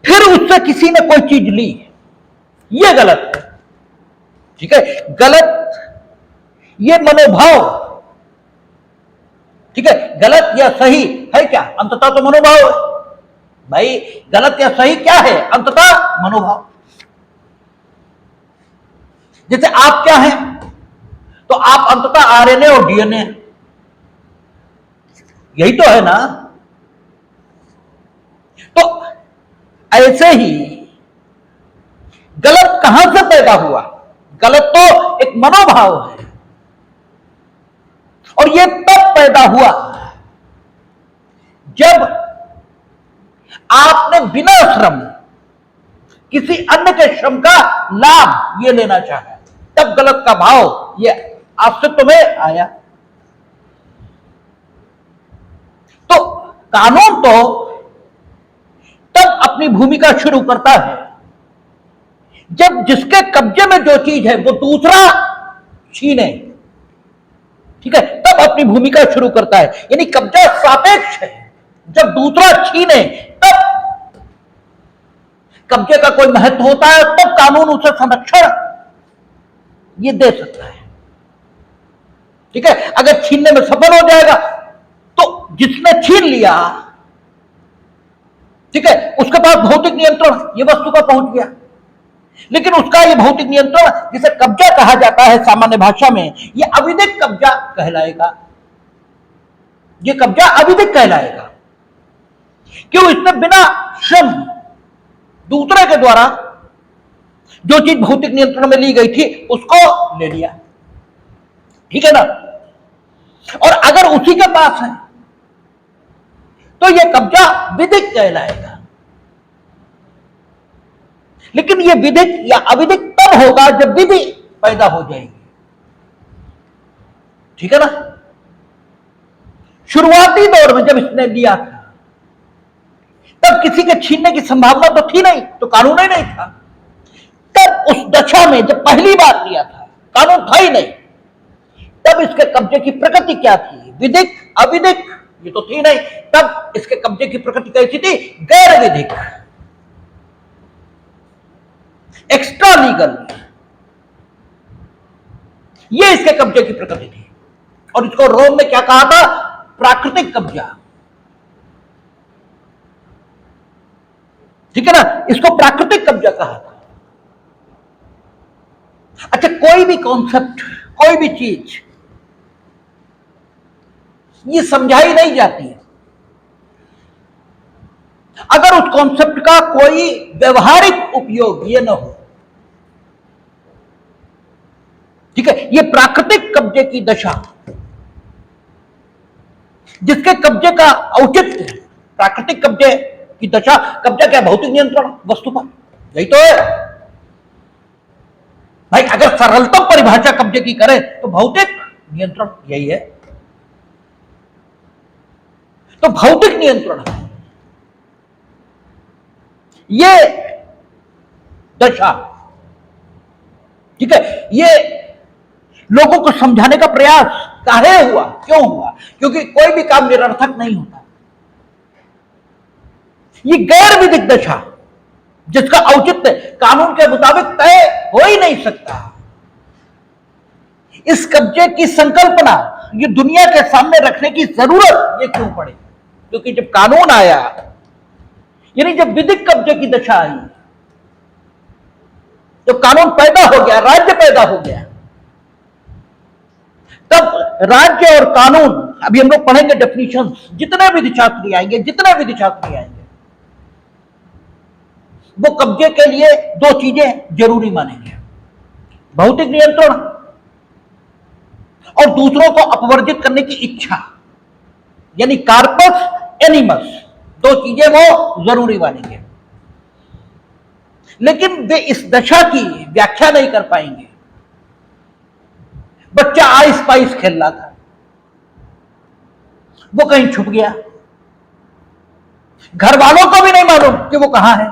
फिर उससे किसी ने कोई चीज ली, यह गलत है, ठीक है, गलत ये मनोभाव, ठीक है, गलत या सही है क्या? अंततः तो मनोभाव है भाई। गलत या सही क्या है? अंततः मनोभाव। जैसे आप क्या हैं? तो आप अंततः आरएनए और डीएनए, यही तो है ना। तो ऐसे ही गलत कहां से पैदा हुआ? गलत तो एक मनोभाव है, और यह तब पैदा हुआ जब आपने बिना श्रम किसी अन्य के श्रम का लाभ ये लेना चाहा, तब गलत का भाव ये अस्तित्व में आया। तो कानून तो तब अपनी भूमिका शुरू करता है जब जिसके कब्जे में जो चीज है वो दूसरा छीने, ठीक है, तब अपनी भूमिका शुरू करता है। यानी कब्जा सापेक्ष है, जब दूसरा छीने तब कब्जे का कोई महत्व होता है, तब कानून उसे संरक्षण ये दे सकता है। ठीक है, अगर छीनने में सफल हो जाएगा तो जिसने छीन लिया, ठीक है, उसके पास भौतिक नियंत्रण ये वस्तु का पहुंच गया। लेकिन उसका ये भौतिक नियंत्रण जिसे कब्जा कहा जाता है सामान्य भाषा में, ये अविधिक कब्जा कहलाएगा। ये कब्जा अविधिक कहलाएगा। क्यों? इसने बिना श्रम दूसरे के द्वारा जो चीज भौतिक नियंत्रण में ली गई थी उसको ले लिया। ठीक है ना? और अगर उसी के पास है तो यह कब्जा विधिक कहलाएगा। लेकिन यह विधिक या अविधिक तब होगा जब विधि पैदा हो जाएगी। ठीक है ना? शुरुआती दौर में जब इसने लिया था तब किसी के छीनने की संभावना तो थी नहीं, तो कानून ही नहीं था। तब उस दशा में जब पहली बार लिया था, कानून था ही नहीं, तब इसके कब्जे की प्रकृति क्या थी? विधिक, अविधिक, ये तो थी नहीं। तब इसके कब्जे की प्रकृति कैसी थी? गैर विधिक, एक्स्ट्रा लीगल, ये इसके कब्जे की प्रकृति थी। और इसको रोम में क्या कहा था? प्राकृतिक कब्जा। ठीक है ना? इसको प्राकृतिक कब्जा कहा था। अच्छा, कोई भी कॉन्सेप्ट, कोई भी चीज ये समझाई नहीं जाती है अगर उस कॉन्सेप्ट का कोई व्यवहारिक उपयोग ये न हो। ठीक है, ये प्राकृतिक कब्जे की दशा, जिसके कब्जे का औचित्य, प्राकृतिक कब्जे की दशा, कब्जा क्या? भौतिक नियंत्रण वस्तु पर, यही तो है भाई। अगर सरलतम परिभाषा कब्जे की करें तो भौतिक नियंत्रण यही है। तो भौतिक नियंत्रण है ये दशा। ठीक है, ये लोगों को समझाने का प्रयास काहे हुआ, क्यों हुआ? क्योंकि कोई भी काम निरर्थक नहीं होता। ये गैर विधिक दशा जिसका औचित्य कानून के मुताबिक तय हो ही नहीं सकता, इस कब्जे की संकल्पना ये दुनिया के सामने रखने की जरूरत ये क्यों पड़ी? क्योंकि जब कानून आया, यानी जब विधिक कब्जे की दशा आई, जब कानून पैदा हो गया, राज्य पैदा हो गया, तब राज्य और कानून, अभी हम लोग पढ़ेंगे डेफिनेशंस, जितने विधि शास्त्री आएंगे, जितने विधि शास्त्री आएंगे, वो कब्जे के लिए दो चीजें जरूरी मानेंगे: भौतिक नियंत्रण और दूसरों को अपवर्जित करने की इच्छा, यानी कार्पस एनिमस, दो चीजें वो जरूरी मानेंगे। लेकिन वे इस दशा की व्याख्या नहीं कर पाएंगे। बच्चा आइस पाइस खेल रहा था, वो कहीं छुप गया, घर वालों को भी नहीं मालूम कि वो कहां है,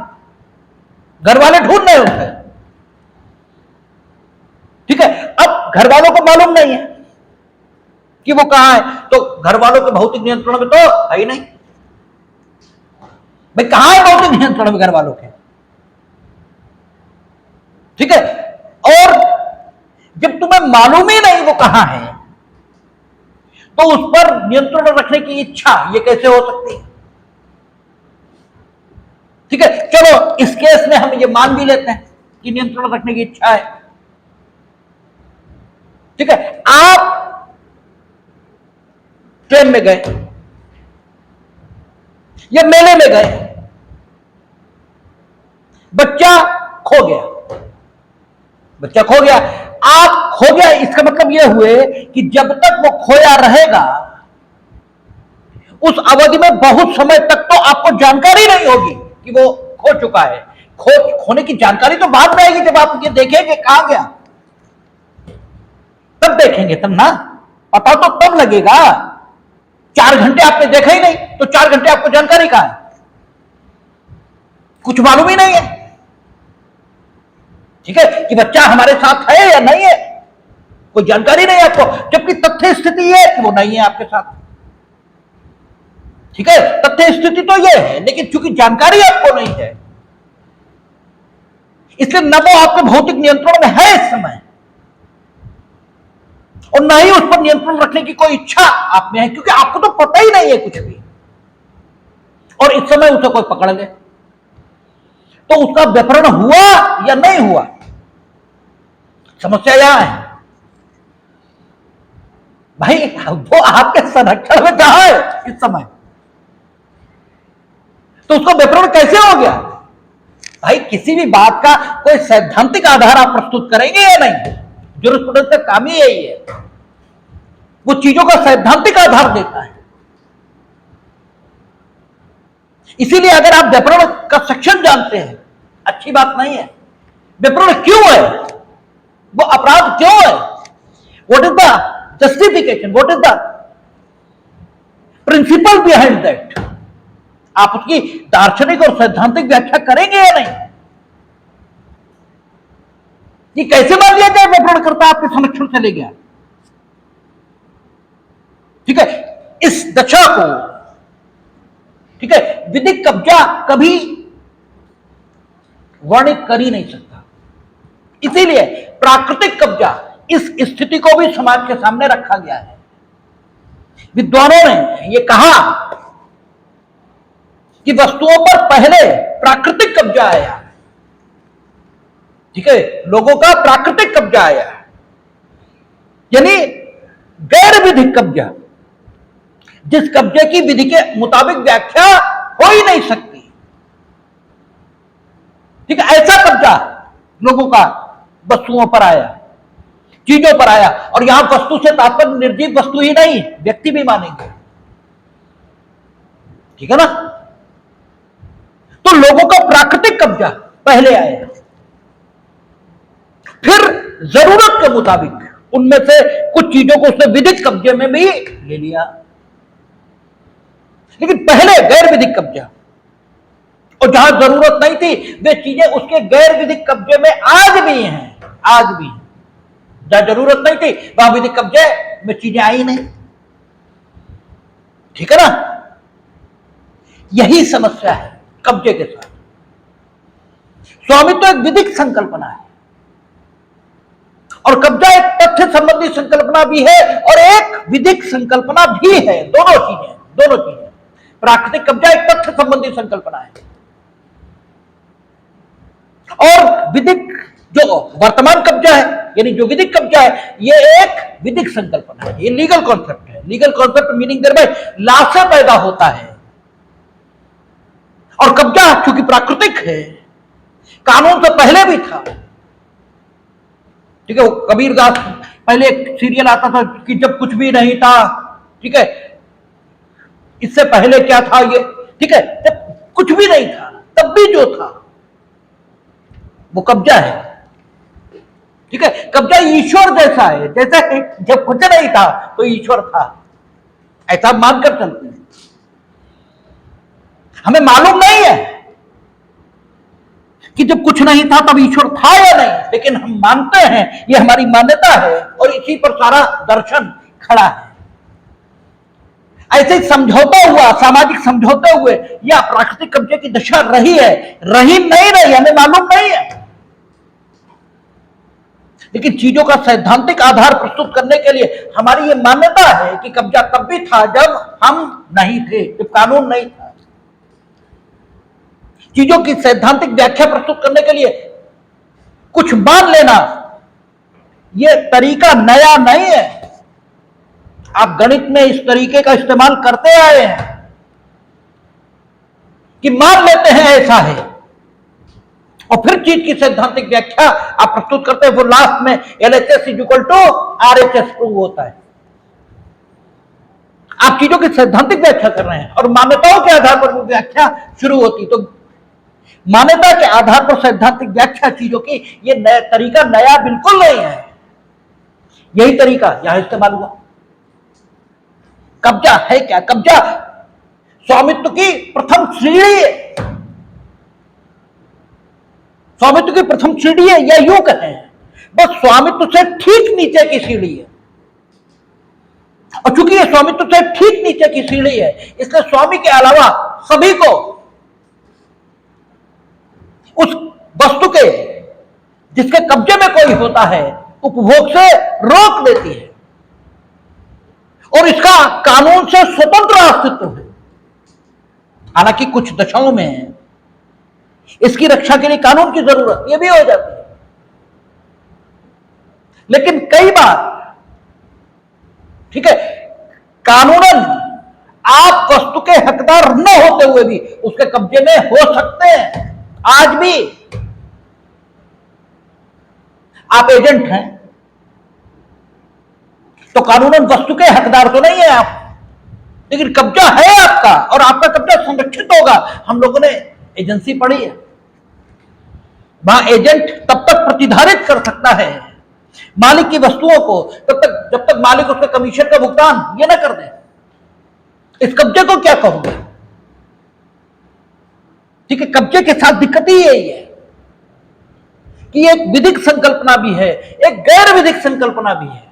घर वाले ढूंढ रहे उसे। ठीक है, अब घर वालों को मालूम नहीं है कि वो कहां है, तो घर वालों के भौतिक नियंत्रण में तो है ही नहीं। भाई कहां है भौतिक नियंत्रण में घर वालों के? ठीक है, और जब तुम्हें मालूम ही नहीं वो कहां है, तो उस पर नियंत्रण रखने की इच्छा ये कैसे हो सकती है? ठीक है, चलो इस केस में हम ये मान भी लेते हैं कि नियंत्रण रखने की इच्छा है, ठीक है, आप ट्रेन में गए या मेले में गए, बच्चा खो गया, बच्चा खो गया, आप खो गया, इसका मतलब यह हुए कि जब तक वो खोया रहेगा उस अवधि में बहुत समय तक तो आपको जानकारी नहीं होगी कि वो खो चुका है। खोने की जानकारी तो बाद में आएगी, जब आप ये देखेंगे कहां गया, तब देखेंगे, तब ना पता तो तब लगेगा। 4 घंटे आपने देखा ही नहीं तो 4 घंटे आपको जानकारी कहां है, कुछ मालूम ही नहीं है। ठीक है, कि बच्चा हमारे साथ है या नहीं है, कोई जानकारी नहीं आपको, जबकि तथ्य स्थिति यह है कि वो नहीं है आपके साथ। ठीक है, तथ्य स्थिति तो यह है, लेकिन चूंकि जानकारी आपको नहीं है, इसलिए न वो आपके भौतिक नियंत्रण में है इस समय, और न ही उस पर नियंत्रण रखने की कोई इच्छा आप में है, क्योंकि आपको तो पता ही नहीं है कुछ भी। और इस समय उसे कोई पकड़ ले तो उसका विपरण हुआ या नहीं हुआ, समस्या यहां है भाई। वो आपके संरक्षण में कहां है इस समय, तो उसका विपरण कैसे हो गया भाई। किसी भी बात का कोई सैद्धांतिक आधार आप प्रस्तुत करेंगे या नहीं, ज्यूरिस्प्रूडेंस का काम ही यही है, वो चीजों का सैद्धांतिक आधार देता है। इसीलिए अगर आप विपरण का सेक्शन जानते हैं, अच्छी बात नहीं है। विपरण क्यों है, वो अपराध क्यों है, what is the justification, what is the principle behind that, आप उसकी दार्शनिक और सैद्धांतिक व्याख्या करेंगे या नहीं। ये कैसे मान लिया जाए विपरणकर्ता आपके संरक्षण से ले गया। ठीक है, इस दशा को, ठीक है, विधिक कब्जा कभी वर्णित कर ही नहीं सकता। इसीलिए प्राकृतिक कब्जा इस स्थिति को भी समाज के सामने रखा गया है। विद्वानों ने यह कहा कि वस्तुओं पर पहले प्राकृतिक कब्जा आया, ठीक है, लोगों का प्राकृतिक कब्जा आया, यानी गैर विधिक कब्जा, जिस कब्जे की विधि के मुताबिक व्याख्या हो ही नहीं सकती। ठीक है, ऐसा कब्जा लोगों का वस्तुओं पर आया, चीजों पर आया, और यहां वस्तु से तात्पर्य निर्जीव वस्तु ही नहीं, व्यक्ति भी मानेंगे। ठीक है ना, तो लोगों का प्राकृतिक कब्जा पहले आया, फिर जरूरत के मुताबिक उनमें से कुछ चीजों को उसने विधिक कब्जे में भी ले लिया, लेकिन पहले गैर विधिक कब्जा, और जहां जरूरत नहीं थी वे चीजें उसके गैर विधिक कब्जे में आज भी हैं, आज भी। जहां जरूरत नहीं थी वहां विधिक कब्जे में चीजें आई नहीं। ठीक है ना, यही समस्या है कब्जे के साथ। स्वामित्व एक विधिक संकल्पना है, और कब्जा एक तथ्य संबंधी संकल्पना भी है और एक विधिक संकल्पना भी है। दोनों चीजें। प्राकृतिक कब्जा एक तथ्य संबंधी संकल्पना है, और विधिक जो वर्तमान कब्जा है, यानी जो विधिक कब्जा है, यह एक विधिक संकल्पना है, ये लीगल कॉन्सेप्ट है। लीगल कॉन्सेप्ट मीनिंग देर में ला से पैदा होता है, और कब्जा चूंकि प्राकृतिक है, कानून से पहले भी था। ठीक है, वो कबीरदास, पहले एक सीरियल आता था कि जब कुछ भी नहीं था, ठीक है, इससे पहले क्या था ये, ठीक है, जब कुछ भी नहीं था तब भी जो था वो कब्जा है। ठीक है, कब्जा ईश्वर जैसा है, जैसा जब कुछ नहीं था तो ईश्वर था, ऐसा मानकर चलते हैं। हमें मालूम नहीं है कि जब कुछ नहीं था तब ईश्वर था या नहीं, लेकिन हम मानते हैं, ये हमारी मान्यता है, और इसी पर सारा दर्शन खड़ा है। ऐसे समझौता हुआ, सामाजिक समझौते हुए या प्राकृतिक कब्जे की दशा रही है, रही नहीं रही हमें मालूम नहीं है, लेकिन चीजों का सैद्धांतिक आधार प्रस्तुत करने के लिए हमारी यह मान्यता है कि कब्जा तब भी था जब हम नहीं थे, जब कानून नहीं था। चीजों की सैद्धांतिक व्याख्या प्रस्तुत करने के लिए कुछ मान लेना ये तरीका नया नहीं है, आप गणित में इस तरीके का इस्तेमाल करते आए हैं कि मान लेते हैं ऐसा है और फिर चीज की सैद्धांतिक व्याख्या आप प्रस्तुत करते हैं, वो लास्ट में LHS equal to RHS prove होता है। आप चीजों की सैद्धांतिक व्याख्या कर रहे हैं और मान्यताओं के आधार पर वो व्याख्या शुरू होती, तो मान्यता के आधार पर सैद्धांतिक व्याख्या चीजों की, ये नया तरीका नया बिल्कुल नहीं है। यही तरीका यहां इस्तेमाल हुआ। कब्जा है क्या? कब्जा स्वामित्व की प्रथम श्रेणी है, स्वामित्व की प्रथम सीढ़ी है, या यूं कहें बस स्वामित्व से ठीक नीचे की सीढ़ी है। और चूंकि ये स्वामित्व से ठीक नीचे की सीढ़ी है, इसलिए स्वामी के अलावा सभी को उस वस्तु के जिसके कब्जे में कोई होता है उपभोग से रोक देती है और इसका कानून से स्वतंत्र अस्तित्व है। हालांकि कुछ दशाओं में इसकी रक्षा के लिए कानून की जरूरत यह भी हो जाती है, लेकिन कई बार ठीक है कानूनन आप वस्तु के हकदार न होते हुए भी उसके कब्जे में हो सकते हैं। आज भी आप एजेंट हैं तो कानूनन वस्तु के हकदार तो नहीं है आप, लेकिन कब्जा है आपका और आपका कब्जा संरक्षित होगा। हम लोगों ने एजेंसी पढ़ी है, वहां एजेंट तब तक प्रतिधारित कर सकता है मालिक की वस्तुओं को जब तक मालिक उसके कमीशन का भुगतान ये ना कर दे। इस कब्जे को क्या कहोगे? ठीक है, कब्जे के साथ दिक्कत ही यही है कि एक विधिक संकल्पना भी है, एक गैर विधिक संकल्पना भी है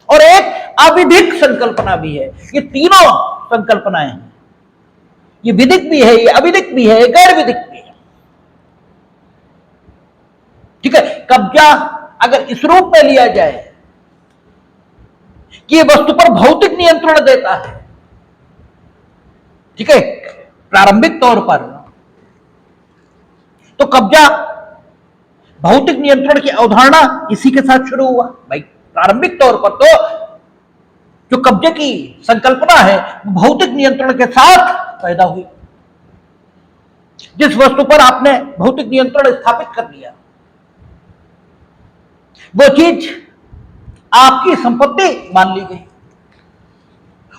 और एक अविधिक संकल्पना भी है। ये तीनों संकल्पनाएं हैं, ये विधिक भी है, ये अविधिक भी है, ये गैर विधिक भी है। ठीक है, कब्जा अगर इस रूप में लिया जाए कि ये वस्तु पर भौतिक नियंत्रण देता है, ठीक है, प्रारंभिक तौर पर तो कब्जा भौतिक नियंत्रण की अवधारणा इसी के साथ शुरू हुआ। भाई प्रारंभिक तौर पर तो जो कब्जे की संकल्पना है भौतिक नियंत्रण के साथ पैदा हुई। जिस वस्तु पर आपने भौतिक नियंत्रण स्थापित कर लिया वो चीज आपकी संपत्ति मान ली गई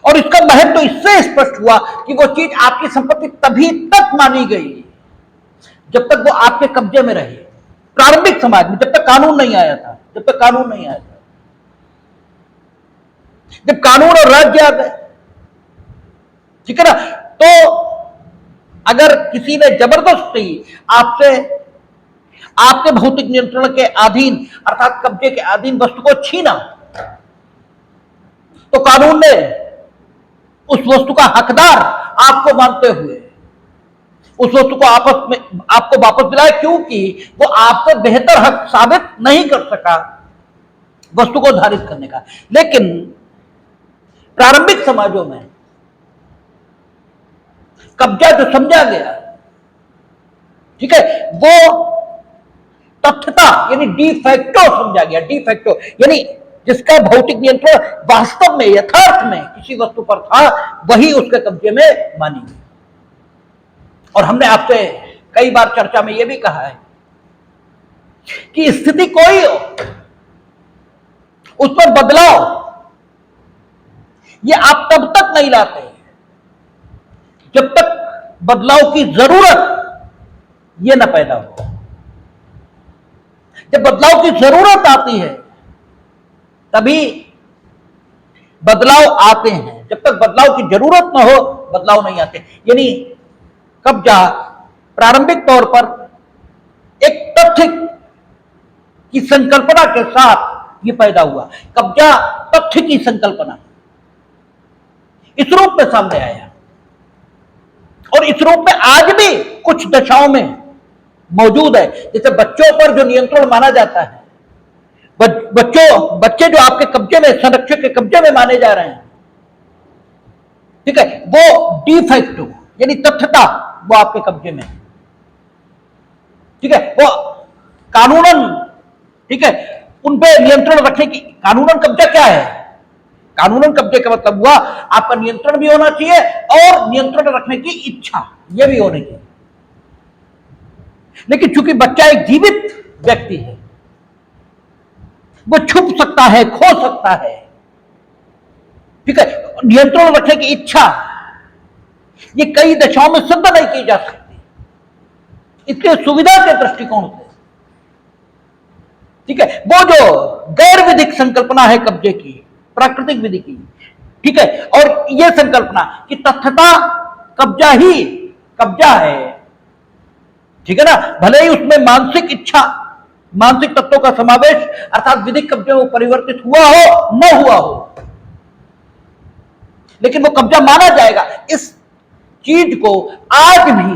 और इसका महत्व तो इससे स्पष्ट हुआ कि वो चीज आपकी संपत्ति तभी तक मानी गई जब तक वो आपके कब्जे में रही। प्रारंभिक समाज में जब तक कानून नहीं आया था, जब कानून और राज्य आ गए, ठीक है ना, तो अगर किसी ने जबरदस्ती आपसे आपके भौतिक नियंत्रण के अधीन अर्थात कब्जे के अधीन वस्तु को छीना तो कानून ने उस वस्तु का हकदार आपको मानते हुए उस वस्तु को आपस में आपको वापस दिलाया, क्योंकि वो आपसे बेहतर हक साबित नहीं कर सका वस्तु को धारित करने का। लेकिन प्रारंभिक समाजों में कब्जा जो समझा गया, ठीक है, वो तथ्यता यानी डी फैक्टो समझा गया। डी फैक्टो यानी जिसका भौतिक नियंत्रण वास्तव में यथार्थ में किसी वस्तु पर था वही उसके कब्जे में मानी गई। और हमने आपसे कई बार चर्चा में यह भी कहा है कि स्थिति कोई हो उस पर बदलाव ये आप तब तक नहीं लाते जब तक बदलाव की जरूरत ये ना पैदा हो। जब बदलाव की जरूरत आती है तभी बदलाव आते हैं, जब तक बदलाव की जरूरत ना हो बदलाव नहीं आते। यानी कब्जा प्रारंभिक तौर पर एक तथ्य की संकल्पना के साथ यह पैदा हुआ। कब्जा तथ्य की संकल्पना इस रूप में सामने आया और इस रूप में आज भी कुछ दशाओं में मौजूद है। जैसे बच्चों पर जो नियंत्रण माना जाता है, बच्चे जो आपके कब्जे में संरक्षक के कब्जे में माने जा रहे हैं, ठीक है, वो डी फैक्टो यानी तथ्यता वो आपके कब्जे में, ठीक है, वो कानूनन, ठीक है, उन पे नियंत्रण रखने की, कानूनन कब्जा क्या है? कानूनन कब्जे का मतलब हुआ आपका नियंत्रण भी होना चाहिए और नियंत्रण रखने की इच्छा यह भी होनी चाहिए। लेकिन चूंकि बच्चा एक जीवित व्यक्ति है, वो छुप सकता है, खो सकता है, ठीक है, नियंत्रण रखने की इच्छा ये कई दशाओं में सिद्ध नहीं की जा सकती, इसलिए सुविधा के दृष्टिकोण से, ठीक है, वो जो गैर विधिक संकल्पना है कब्जे की, प्राकृतिक विधि की, ठीक है, और यह संकल्पना कि तथ्यता कब्जा ही कब्जा है, ठीक है ना, भले ही उसमें मानसिक इच्छा, मानसिक तत्वों का समावेश अर्थात विधिक कब्जे में परिवर्तित हुआ हो न हुआ हो, लेकिन वो कब्जा माना जाएगा। इस चीज को आज भी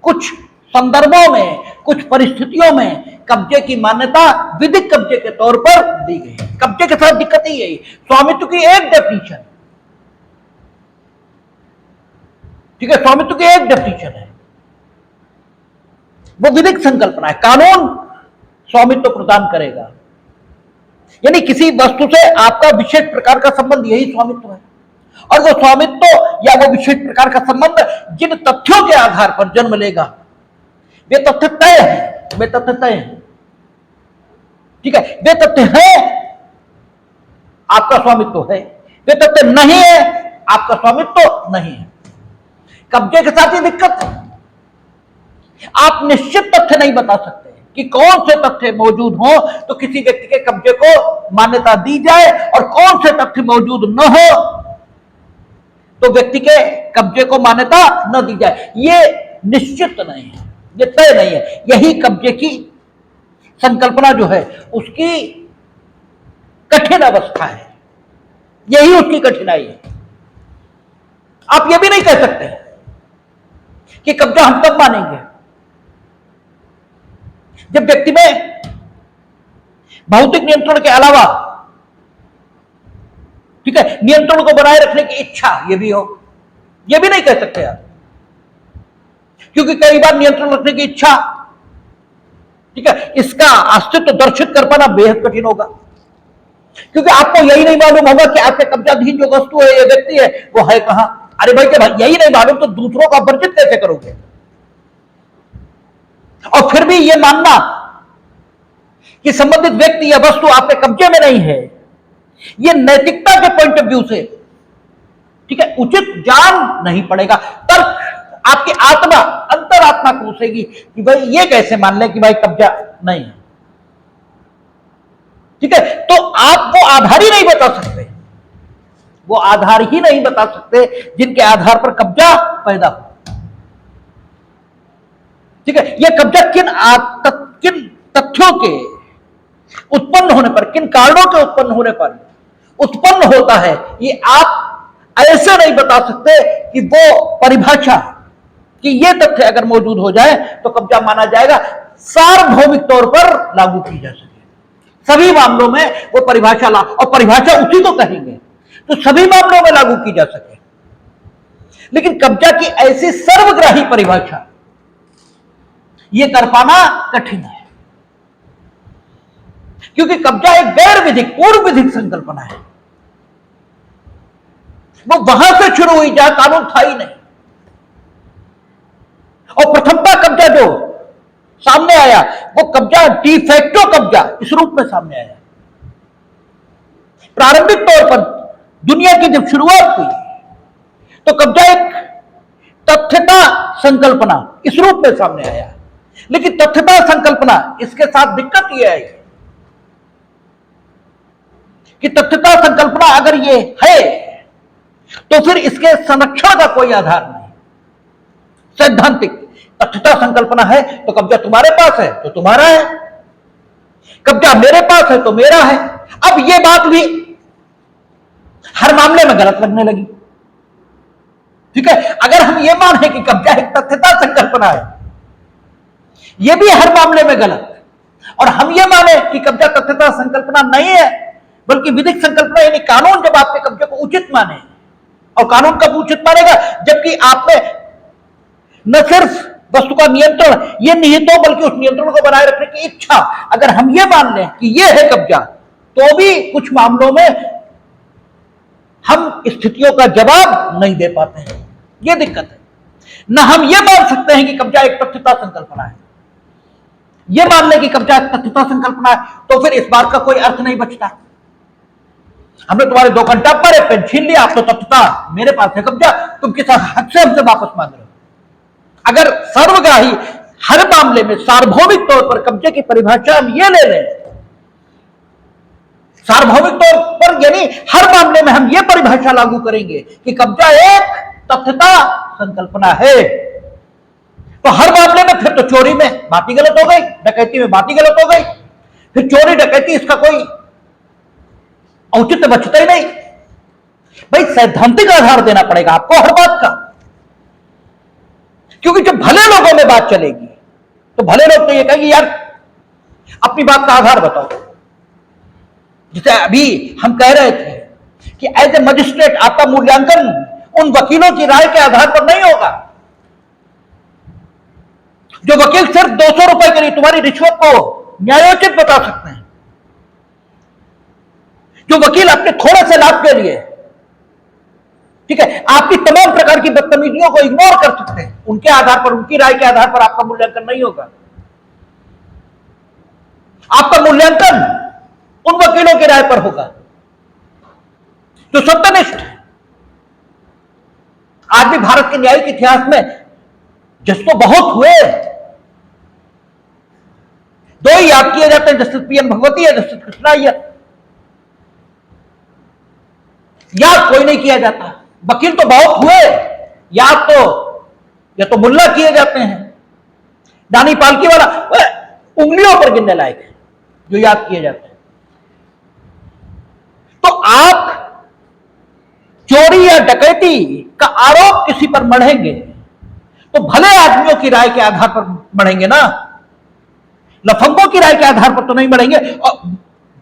कुछ संदर्भों में, कुछ परिस्थितियों में कब्जे की मान्यता विधिक कब्जे के तौर पर दी गई है। कब्जे के साथ दिक्कत ही है, स्वामित्व की एक डेफिनेशन, ठीक है, स्वामित्व की एक डेफिनेशन है, वो विधिक संकल्पना है। कानून स्वामित्व प्रदान करेगा, यानी किसी वस्तु से आपका विशेष प्रकार का संबंध, यही स्वामित्व है। और वो स्वामित्व या वो विशेष प्रकार का संबंध जिन तथ्यों के आधार पर जन्म लेगा, वे तथ्य तय है, वे तथ्य तय है, ठीक है, वे तथ्य है आपका स्वामित्व है, वे तथ्य नहीं है आपका स्वामित्व नहीं है। कब्जे के साथ ही दिक्कत है, आप निश्चित तथ्य नहीं बता सकते कि कौन से तथ्य मौजूद हो तो किसी व्यक्ति के कब्जे को मान्यता दी जाए और कौन से तथ्य मौजूद न हो तो व्यक्ति के कब्जे को मान्यता न दी जाए। ये निश्चित नहीं है, ये तय नहीं है। यही कब्जे की संकल्पना जो है उसकी कठिन अवस्था है, यही उसकी कठिनाई है। आप ये भी नहीं कह सकते कि कब्जा हम तब मानेंगे जब व्यक्ति में भौतिक नियंत्रण के अलावा, ठीक है, नियंत्रण को बनाए रखने की इच्छा ये भी हो। ये भी नहीं कह सकते आप, क्योंकि कई बार नियंत्रण रखने की इच्छा, ठीक है, इसका अस्तित्व दर्शित कर पाना बेहद कठिन होगा, क्योंकि आपको यही नहीं मालूम होगा कि आपके कब्जाधीन जो वस्तु है, ये व्यक्ति है, वो है कहां। अरे भाई के भाई यही नहीं मालूम तो दूसरों का वर्जित कैसे करोगे? और फिर भी ये मानना कि संबंधित व्यक्ति या वस्तु आपके कब्जे में नहीं है, ये नैतिकता के पॉइंट ऑफ व्यू से, ठीक है, उचित जान नहीं पड़ेगा। तर्क आपकी आत्मा, अंतरात्मा पूछेगी कि भाई ये कैसे मान ले कि भाई कब्जा नहीं है, ठीक है। तो आप वो आधार ही नहीं बता सकते, वो आधार ही नहीं बता सकते जिनके आधार पर कब्जा पैदा हो, ठीक है। यह कब्जा किन तथ्यों के उत्पन्न होने पर, किन कारणों के उत्पन्न होने पर उत्पन्न होता है, ये आप ऐसे नहीं बता सकते कि वो परिभाषा कि ये तथ्य अगर मौजूद हो जाए तो कब्जा माना जाएगा, सार्वभौमिक तौर पर लागू की जा सके। सभी मामलों में वो परिभाषा और परिभाषा उसी को कहेंगे तो सभी मामलों में लागू की जा सके। लेकिन कब्जा की ऐसी सर्वग्राही परिभाषा ये कर पाना कठिन है, क्योंकि कब्जा एक गैर विधिक, पूर्व विधिक संकल्पना है। वो वहां से शुरू हुई जहां कानून था ही नहीं, और प्रथमता कब्जा जो सामने आया वो कब्जा डी फैक्टो कब्जा इस रूप में सामने आया। प्रारंभिक तौर पर दुनिया की जब शुरुआत हुई तो कब्जा एक तथ्यता संकल्पना इस रूप में सामने आया, लेकिन तथ्यता संकल्पना इसके साथ दिक्कत यह आई कि तथ्यता संकल्पना अगर ये है तो फिर इसके संरक्षण का कोई आधार नहीं। सैद्धांतिक तथ्यता संकल्पना है तो कब्जा तुम्हारे पास है तो तुम्हारा है, कब्जा मेरे पास है तो मेरा है। अब ये बात भी हर मामले में गलत लगने लगी, ठीक है। अगर हम ये माने कि कब्जा एक तथ्यता संकल्पना है, यह भी हर मामले में गलत, और हम ये माने कि कब्जा तथ्यता संकल्पना नहीं है बल्कि विधिक संकल्पना, यानी कानून जब आपके कब्जे को उचित माने, और कानून कब उचित मानेगा जबकि आपने न सिर्फ वस्तु का नियंत्रण, ये निहित हो, बल्कि उस नियंत्रण को बनाए रखने की इच्छा, अगर हम ये मान लें कि ये है कब्जा, तो भी कुछ मामलों में हम स्थितियों का जवाब नहीं दे पाते हैं। ये दिक्कत है ना। हम ये मान सकते हैं कि कब्जा एक तथ्यता संकल्पना है, ये मान लें कि कब्जा एक तथ्यता संकल्पना है, तो फिर इस बात का कोई अर्थ नहीं बचता। हमने तुम्हारे 2 घंटा पर पेन छीन लिया, आप तो तथ्यता मेरे पास है कब्जा, तुम किस हद से हमसे वापस मांग रहे हो? अगर सर्वग्राही हर मामले में सार्वभौमिक तौर पर कब्जे की परिभाषा हम ये ले लें, सार्वभौमिक तौर पर यानी हर मामले में हम ये परिभाषा लागू करेंगे कि कब्जा एक तथ्यता संकल्पना है, तो हर मामले में फिर तो चोरी में बात ही गलत हो गई, डकैती में बात ही गलत हो गई, फिर चोरी डकैती इसका कोई औचित्य बचता ही नहीं। भाई सैद्धांतिक आधार देना पड़ेगा आपको हर बात का, क्योंकि जब भले लोगों में बात चलेगी तो भले लोग तो ये कहेंगे यार अपनी बात का आधार बताओ। जैसे अभी हम कह रहे थे कि एज ए मजिस्ट्रेट आपका मूल्यांकन उन वकीलों की राय के आधार पर नहीं होगा। जो वकील सिर्फ 200 रुपए के लिए तुम्हारी रिश्वत को न्यायोचित बता सकते हैं, जो वकील अपने थोड़े से लाभ के लिए, ठीक है, आपकी तमाम प्रकार की बदतमीजियों को इग्नोर कर सकते हैं, उनके आधार पर, उनकी राय के आधार पर आपका मूल्यांकन नहीं होगा। आपका मूल्यांकन उन वकीलों की राय पर होगा जो सत्यनिष्ठ है। आज भी भारत के न्यायिक इतिहास में जज तो बहुत हुए, 2 ही याद किए जाते हैं, जस्टिस पीएन भगवती या जस्टिस कृष्णा अय्यर। याद कोई नहीं किया जाता। वकील तो बहुत हुए, याद तो या तो मुल्ला किए जाते हैं, दानी पालकी वाला उंगलियों पर गिनने लायक है जो याद किए जाते हैं। तो आप चोरी या डकैती का आरोप किसी पर मढ़ेंगे तो भले आदमियों की राय के आधार पर मढ़ेंगे ना, लफंगों की राय के आधार पर तो नहीं मढ़ेंगे। और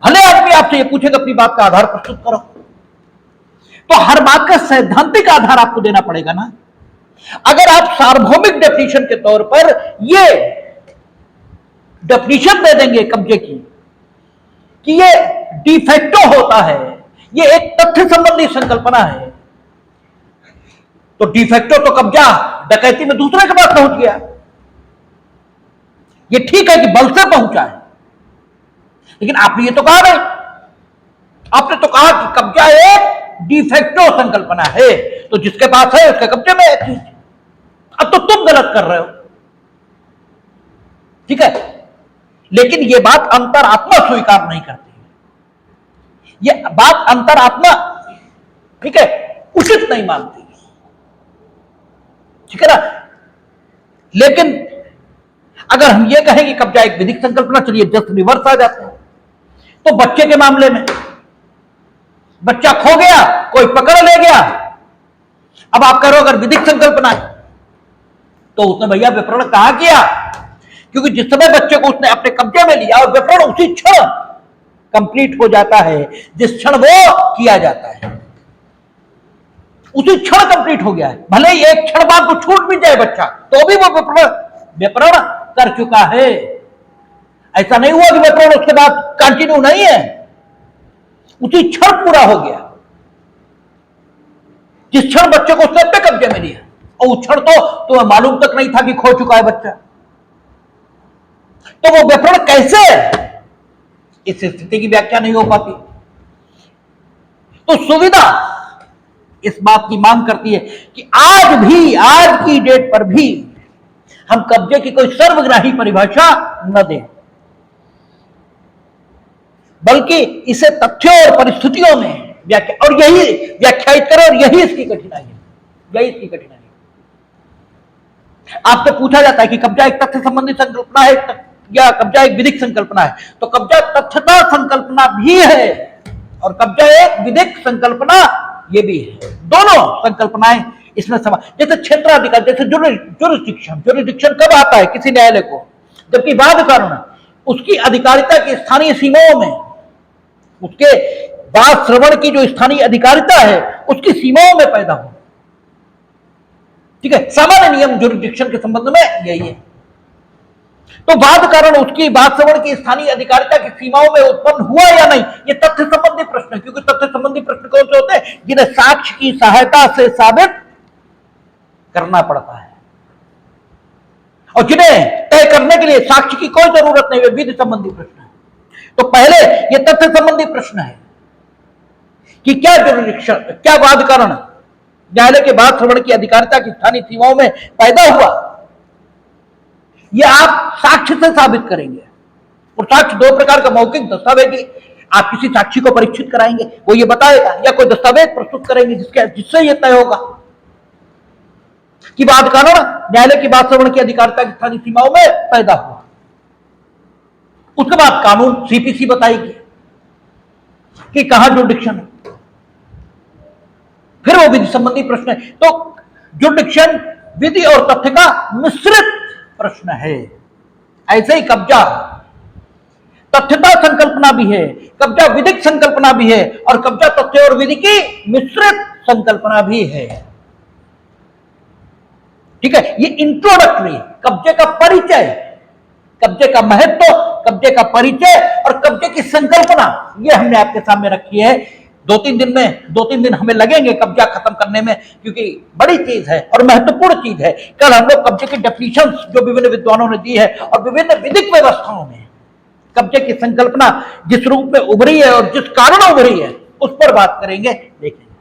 भले आदमी आपसे ये पूछेगा अपनी बात का आधार प्रस्तुत करो, तो हर बात का सैद्धांतिक आधार आपको देना पड़ेगा ना। अगर आप सार्वभौमिक डेफिनेशन के तौर पर ये डेफिनेशन दे देंगे कब्जे की कि ये डिफेक्टो होता है, ये एक तथ्य संबंधी संकल्पना है, तो डिफेक्टो तो कब्जा डकैती में दूसरे के पास पहुंच गया। ये ठीक है कि बल से पहुंचा है, लेकिन आपने ये तो कहा नहीं, आपने तो कहा कि कब्जा एक डिफेक्टो संकल्पना है, तो जिसके पास है उसके कब्जे में है चीज। अब तो तुम गलत कर रहे हो, ठीक है, लेकिन यह बात अंतरात्मा स्वीकार नहीं करती, यह बात अंतरात्मा, ठीक है, उचित नहीं मानती, ठीक है ना। लेकिन अगर हम ये कहें कि कब्जा एक विधिक संकल्पना, चलिए जस्ट रिवर्स आ जाते हैं। तो बच्चे के मामले में बच्चा खो गया, कोई पकड़ ले गया, अब आप कह रहे हो अगर विधिक संकल्पना है तो उसने भैया विपरण कहां किया, क्योंकि जिस समय बच्चे को उसने अपने कब्जे में लिया और विपरण उसी क्षण कंप्लीट हो जाता है जिस क्षण वो किया जाता है, उसी क्षण कंप्लीट हो गया है। भले ही एक क्षण बाद को छूट भी जाए बच्चा, तो भी वो विपरण कर चुका है। ऐसा नहीं हुआ कि विपरण उसके बाद कंटिन्यू नहीं है, उसी क्षण पूरा हो गया जिस क्षण बच्चे को उसने अपने कब्जे में लिया, और उस क्षण तो तुम्हें मालूम तक नहीं था कि खो चुका है बच्चा। तो वो विपरण कैसे, इस स्थिति की व्याख्या नहीं हो पाती। तो सुविधा इस बात की मांग करती है कि आज भी, आज की डेट पर भी हम कब्जे की कोई सर्वग्राही परिभाषा न दें, बल्कि इसे तथ्यों और परिस्थितियों में व्याख्या, और यही व्याख्यायित करें, और यही इसकी कठिनाई है, यही इसकी कठिनाई है। आपसे पूछा जाता है कि कब्जा एक तथ्य संबंधी संकल्पना है या कब्जा एक विधिक संकल्पना है, तो कब्जा तथ्यता संकल्पना भी है और कब्जा एक विधिक संकल्पना ये भी है। दोनों संकल्पनाएं इसमें समा, जैसे क्षेत्राधिकार, जैसे जुरिडिक्शन कब आता है किसी न्यायालय को, जबकि वाद कानून उसकी अधिकारिता की स्थानीय सीमाओं में, उसके वाद श्रवण की जो स्थानीय अधिकारिता है उसकी सीमाओं में पैदा हो। ठीक है, सामान्य नियम जुरिडिक्शन के संबंध में यही है। तो बाध कारण उसकी बात श्रवण की स्थानीय अधिकारिता की सीमाओं में उत्पन्न हुआ या नहीं, ये तथ्य संबंधी प्रश्न है, क्योंकि तथ्य संबंधी प्रश्न कौन से होते हैं, जिन्हें साक्ष्य की सहायता से साबित करना पड़ता है, और जिन्हें तय करने के लिए साक्ष्य की कोई जरूरत नहीं, वे विधि संबंधी प्रश्न है। तो पहले ये तथ्य संबंधी प्रश्न है कि क्या जुरिडिक्शन, क्या वाद कारण न्यायालय के बाद श्रवण की अधिकारिता की स्थानीय सीमाओं में पैदा हुआ, यह आप साक्ष्य से साबित करेंगे। और साक्ष्य दो प्रकार का, मौखिक दस्तावेजी, आप किसी साक्षी को परीक्षित कराएंगे, वो ये बताएगा, या कोई दस्तावेज प्रस्तुत करेंगे जिससे यह तय होगा कि वाद कारण न्यायालय की बाद श्रवण की अधिकारिता की स्थानीय सीमाओं में पैदा हुआ। उसके बाद कानून सीपीसी बताएगी कि कहां जुरिडिक्शन है, फिर वो विधि संबंधी प्रश्न है। तो जुरिडिक्शन विधि और तथ्य का मिश्रित प्रश्न है। ऐसे ही कब्जा तथ्यता संकल्पना भी है, कब्जा विधिक संकल्पना भी है, और कब्जा तथ्य और विधि की मिश्रित संकल्पना भी है। ठीक है, ये इंट्रोडक्टरी, कब्जे का परिचय, कब्जे का महत्व, कब्जे का परिचय और कब्जे की संकल्पना, ये हमने आपके सामने रखी है। दो तीन दिन हमें लगेंगे कब्जा खत्म करने में, क्योंकि बड़ी चीज है और महत्वपूर्ण चीज है। कल हम लोग कब्जे की डेफिनेशंस जो विभिन्न विद्वानों ने दी है और विभिन्न विधिक व्यवस्थाओं में कब्जे की संकल्पना जिस रूप में उभरी है और जिस कारण उभरी है, उस पर बात करेंगे, देखेंगे।